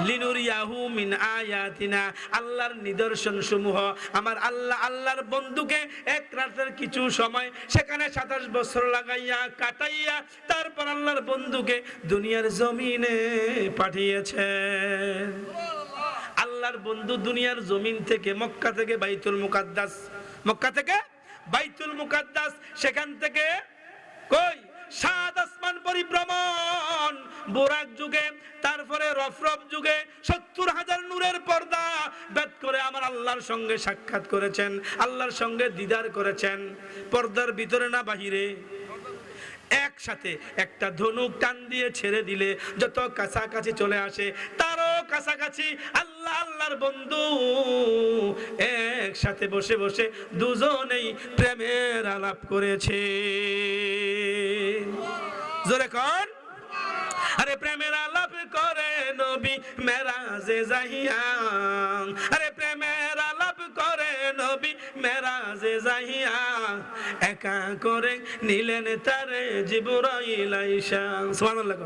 লিনুরিয়াহু মিন আয়াতিনা, আল্লাহর নিদর্শন সমূহ আমার আল্লাহ আল্লাহর বন্ধুকে এক রাতের কিছু সময় সেখানে 27 বছর লাগাইয়া কাটাইয়া তারপর আল্লাহর বন্ধুকে দুনিয়ার জমিনে পাঠিয়েছেন। আল্লাহর বন্ধু দুনিয়ার জমিন থেকে মক্কা থেকে বাইতুল মুকাদ্দাস, মক্কা থেকে বাইতুল মুকাদ্দাস, সেখান থেকে কই 7 আসমান পরিভ্রমণ, বুরাক যুগে, তারপরে রফরফ যুগে 70,000 নূরের পর্দা ভেদ করে আমার আল্লাহর সঙ্গে সাক্ষাৎ করেছেন, আল্লাহর সঙ্গে দিদার করেছেন। পর্দার ভিতরে না বাহিরে, একসাথে একটা ধনুক টান দিয়ে ছেড়ে দিলে যত কাছাকাছি চলে আসে তারও কাছাকাছি আল্লাহ আল্লাহর বন্ধু একসাথে বসে বসে দুজনেই প্রেমের আলাপ করেছে। জোরে কর। প্রেমের আলাপ করে নবী মেরাজে যাইয়া, আরে প্রেমের আলাপ করে নবী মেরাজে যাইয়া, একা করে নিলেন তারে জিবরাইল আইসা। সুবহানাল্লাহ।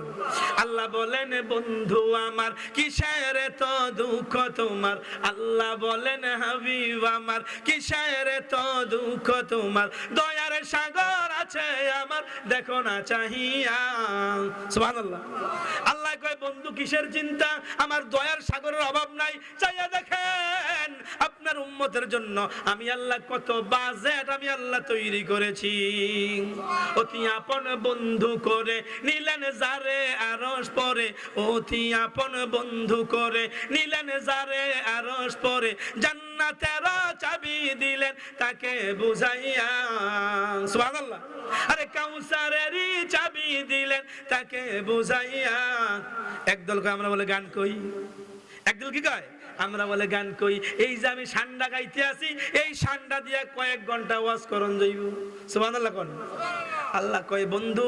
আল্লাহ বলেন বন্ধু আমার কিসের তো দুঃখ তোমার, আল্লাহ বলেন হাবিব আমার কিসের তো দুঃখ তোমার, দয়ার সাগর আছে আমার দেখো না চাহিয়া। সুবহানাল্লাহ। আল্লাহ কয় বন্ধু কিসের চিন্তা, আমার দয়ার সাগরের অভাব নাই, চাইয়া দেখেন আপনার উম্মতের জন্য আমি আল্লাহ কত বাজেট আমি আল্লাহ তৈরি করেছি। অতি আপন বন্ধু করে নিলেন যারে আরশ পরে, অতি আপন বন্ধু করে নিলেন যারে আরশ পরে, জান্নাতের চাবি দিলেন তাকে বুঝাইয়া। সুবহানাল্লাহ। আরে কাউসারেরই চাবি দিলেন তাকে বুঝাইয়া। একদলকে আমরা বলে গান কই, একদল কি কয় আমরা বলে গান কই। এই যে আমি সান্ডা গাইতে আছি, এই সান্ডা দিয়া কয়েক ঘন্টা ওয়াজ করন যাইব। সুবহানাল্লাহ কোন। আল্লাহ কয় বন্ধু,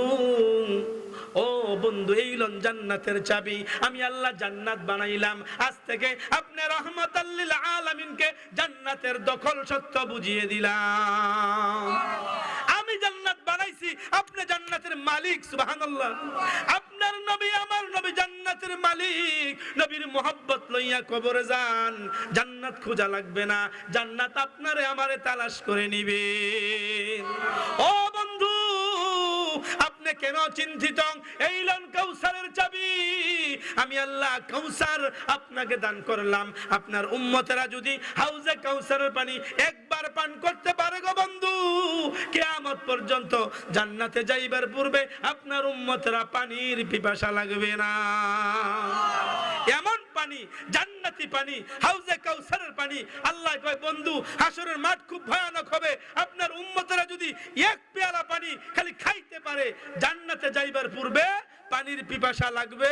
ও বন্ধু এই লন জান্নাতের চাবি, আমি আল্লাহ জান্নাত বানাইলাম, আজ থেকে আপনি রহমাতাল লিল আলামিনকে জান্নাতের দখল সত্য বুঝিয়ে দিলাম। আমি জান্নাত বানাইছি, আপনি জান্নাতের মালিক। সুবহানাল্লাহ। আপনার নবী আমার নবী জান্নাতের মালিক, নবীর মুহাব্বত লইয়া কবরে যান, জান্নাত খোঁজা লাগবে না, জান্নাত আপনারে আমারে তালাশ করে নিবে। ও বন্ধু আপনি কেন চিন্তিত, এই লন কাউসারের চাবি, আমি আল্লাহ কাউসার আপনাকে দান করলাম। আপনার উম্মতেরা যদি হাউজে কাউসারের পানি একবার পান করতে পারে গো বন্ধু, কিয়ামত পর্যন্ত জান্নাতে যাইবার পূর্বে আপনার উম্মতেরা পানির পিপাসা লাগবে না। এমন পানি, জান্নাতি পানি, হাউজে কাউসারের পানি। আল্লাহ কয় বন্ধু হাসরের মাঠ খুব ভয়ানক হবে, আপনার উম্মতেরা যদি এক পেয়ালা পানি খালি খাইতে পারে জান্নাতে যাইবার পূর্বে পানির পিপাসা লাগবে।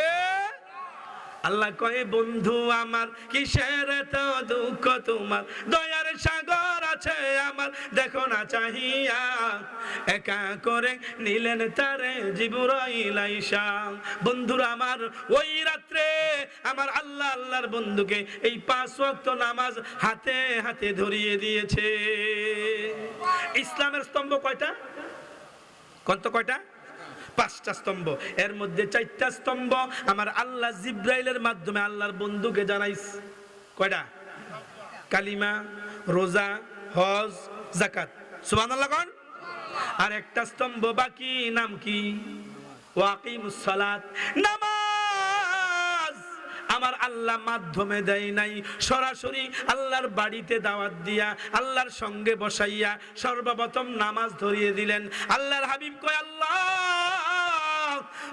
আল্লাহ কয় বন্ধু আমার কিসের তো দুঃখ তোমার, দয়ার সাগর আছে আমার দেখো না চাহিয়া, একা করে নিলেন তারে জিবরাইল আইসা। বন্ধুরা আমার ওই রাত্রে আমার আল্লাহ আল্লাহর বন্ধুকে এই 5 ওয়াক্ত নামাজ হাতে হাতে ধরিয়ে দিয়েছে। ইসলামের স্তম্ভ কয়টা? কয়টা? 5টা স্তম্ভ। এর মধ্যে 4টা স্তম্ভ আমার আল্লাহ জিব্রাইলের মাধ্যমে আল্লাহর বন্ধুকে জানাইছে। কয়টা? কালিমা, রোজা, হজ, যাকাত। সুবহানাল্লাহ কোন। আর একটা স্তম্ভ বাকি, নাম কি? ওয়াকিমুস সালাত। নামাজ আমার আল্লাহ মাধ্যমে দেয় নাই, সরাসরি আল্লাহর বাড়িতে দাওয়াত দিয়া আল্লাহর সঙ্গে বসাইয়া সর্বপ্রথম নামাজ ধরিয়ে দিলেন। আল্লাহর হাবিব কয় আল্লাহ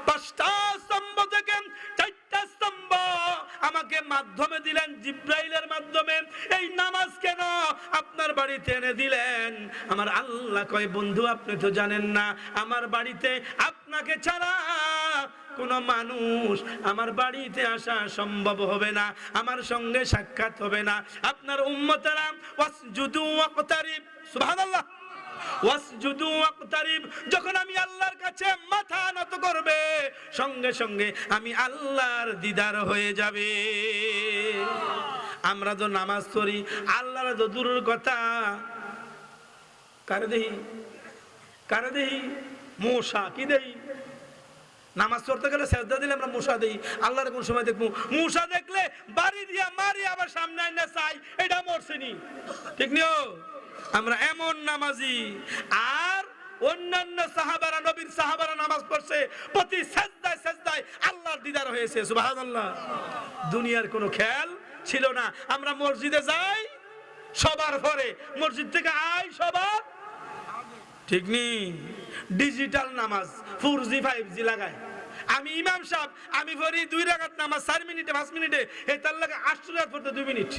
5টা স্তম্ভ থেকে 4টা স্তম্ভ আমাকে মাধ্যমে দিলেন জিব্রাইলের মাধ্যমে, এই নামাজ কেন আপনার বাড়িতে এনে দিলেন? আমার আল্লাহ কয় বন্ধু আপনি তো জানেন না, আমার বাড়িতে আপনাকে ছাড়া কোন মানুষ আমার বাড়িতে আসা সম্ভব হবে না, আমার সঙ্গে সাক্ষাৎ হবে না। আপনার উম্মতেরা ওয়াসজুদু ওয়াকতারিব। সুবহানাল্লাহ। ওয়াসজুদু ওয়াকতারিব, যখন আমি আল্লাহর কাছে মাথা নত করবে সঙ্গে সঙ্গে আমি আল্লাহর দিদার হয়ে যাবে। আমরা তো নামাজ পড়ি, আল্লাহর তো দূরের কথা, কারে দেই মশা কি দেই। নামাজ পড়তে গেলে সেজদা দিলে আমরা মশা দেই, আল্লাহর কোন সময় দেখবো মশা দেখলে বাড়ি দিয়া মারি আবার সামনে আইনা চাই এটা মরছেনি, ঠিক নিও। আমরা এমন নামাজি। আর অন্যান্য সাহাবারা, নবীর সাহাবারা নামাজ পড়ছে, প্রতি সেজদায় সেজদায় আল্লাহর দিদার হয়েছে। সুবহানাল্লাহ। দুনিয়ার কোনো খেয়াল ছিল না। আমরা মসজিদে যাই সবার পরে, মসজিদ থেকে আই সবার, ঠিক নেই। ডিজিটাল নামাজ 4G 5G লাগায়। আমি ইমাম সাহেব, আমি পড়ি 2 রাকাত নামাজ 4 মিনিটে 5 মিনিটে, এই তার লাগে 8 রাকাত পড়তে 2 মিনিট।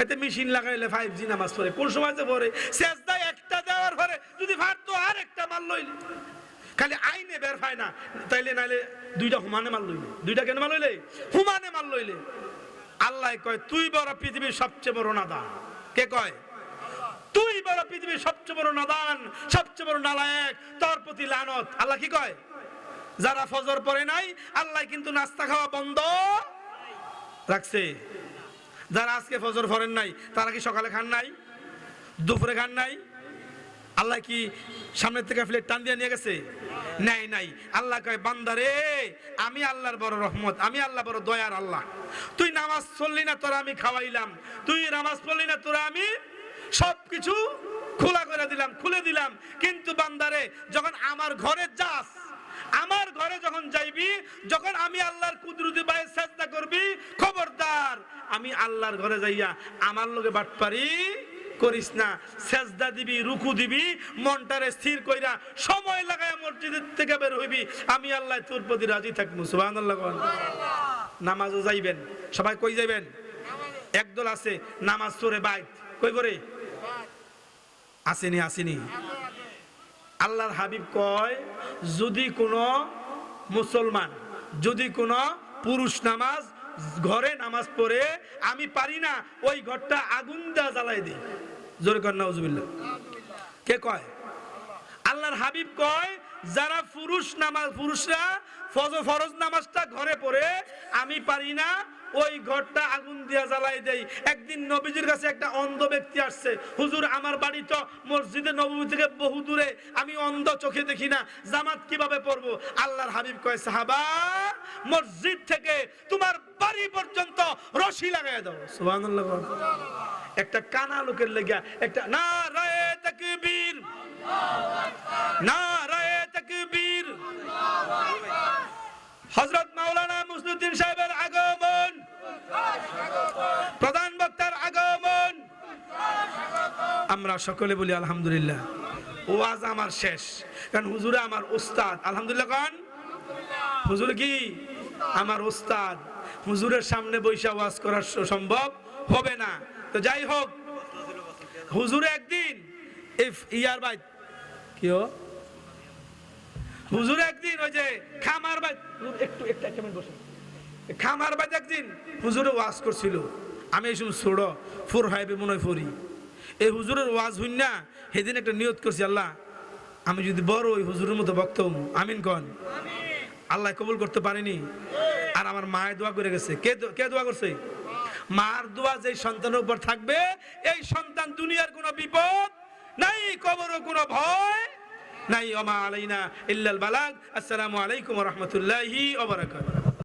এতে মেশিন লাগাইলে 5G নামাজ পড়ে, কোন সময় যে পড়ে সেজদায় একটা দেওয়ার পরে যদি ফাটতো আর একটা মার লইলে, খালি আইনে বের হয় না, তাইলে নাইলে 2টা হুমানে মার লইলে, 2টা কেন মার লইলে? হুমানে মার লইলে। আল্লাহ কয় তুই বড় পৃথিবীর সবচেয়ে বড় নাদান। কে কয়? তুই বড় পৃথিবীর সবচেয়ে বড় নাদান, সবচেয়ে বড় নালায়েক, তোর প্রতি লানত। আল্লাহ কি কয়? যারা ফজর পড়ে নাই আল্লাহ কিন্তু নাস্তা খাওয়া বন্ধ রাখছে। যারা আজকে ফজর পড়েন নাই তারা কি সকালে খান নাই, দুপুরে খান নাই? আল্লাহ কি সামনের থেকে প্লেট টান দিয়ে নিয়ে গেছে? নেয় নাই। আল্লাহ কয় বান্দারে আমি আল্লাহর বড় রহমত, আমি আল্লাহ বড় দয়ার আল্লাহ। তুই নামাজ পড়লি না তোরা আমি খাওয়াইলাম, তুই নামাজ পড়লি না তোরা আমি সবকিছু খোলা করে দিলাম, খুলে দিলাম। কিন্তু বান্দারে যখন আমার ঘরে যাস, আমার ঘরে যখন যাইবি, যখন আমি আল্লাহর কুদরতি পায়ে সেজদা করবি, খবরদার আমি আল্লাহর ঘরে যাইয়া আমার লগে বাটপারি করিস না। সেজদা দিবি, রুকু দিবি, মনটারে স্থির কইরা সময় লাগায় মসজিদ থেকে বের হইবি, আমি আল্লাহ তোর প্রতি রাজি থাকবো। সুবহানাল্লাহ। নামাজও যাইবেন, সবাই কই যাইবেন? একদল আছে নামাজ পড়ে বাইত, কই করে আসেনি আসেনি। আল্লাহর হাবিব কয় যদি কোনো মুসলমান, যদি কোনো পুরুষ নামাজ ঘরে নামাজ পড়ে আমি পারি না ওই ঘরটা আগুন দিয়ে জ্বালাই দিই। জোরে কর নাউজুবিল্লাহ। কে কয়? আল্লাহর হাবিব কয় যারা পুরুষরা ফরজ নামাজটা ঘরে পড়ে আমি পারি না ওই ঘরটা আগুন দিয়া জ্বালাই দেই। একদিন নবীজির কাছে একটা অন্ধ ব্যক্তি আসছে, হুজুর আমার বাড়ি তো মসজিদে নববী থেকে বহু দূরে, আমি অন্ধ, চোখে দেখি না, জামাত কিভাবে পড়বো? আল্লাহর হাবিব কয় সাহাবা মসজিদ থেকে তোমার বাড়ি পর্যন্ত রশি লাগাই দাও। সুবহানাল্লাহ। একটা কানা লোকের লেগা একটা নারায়ে তাকবীর, নারায়ে তাকবীর। হযরত মাওলানা মুসলিউদ্দিন সাহেবের আগমন, প্রধান বক্তার আগমন, আমরা সকলে বলি আলহামদুলিল্লাহ। ওয়াজ আমার শেষ, কারণ হুজুরে আমার উস্তাদ। আলহামদুলিল্লাহ কারণ হুজুর কি আমার উস্তাদ। হুজুরের সামনে বৈশা ওয়াজ করা সম্ভব হবে না। তো যাই হোক, হুজুরে একদিন ইয়ার ভাই কি হুজুর একদিন ওই যে খামার বাই একটু খামার বাই একদিন হুজুরে ওয়াজ করছিল। আমি এই সময় ছোড় ফোর হাইবে মনে হয় ফরি এই হুজুরের ওয়াজ হইন না। সেদিন একটা নিয়ত করছি, আল্লাহ আমি যদি বড় ওই হুজুরের মতো বক্তব্য, আমিন কন। আল্লাহ কবুল করতে পারেনি। আর আমার মায়ের দোয়া করে গেছে। কে দোয়া করছে? মার দোয়া যে সন্তানের উপর থাকবে, এই সন্তান দুনিয়ার কোনো বিপদ নাই, কবরও কোনো ভয় নাই। ওমা আলাইনা ইল্লাল বালাগ। আসসালামু আলাইকুম ওয়া রাহমাতুল্লাহি ওয়া বারাকাতুহু।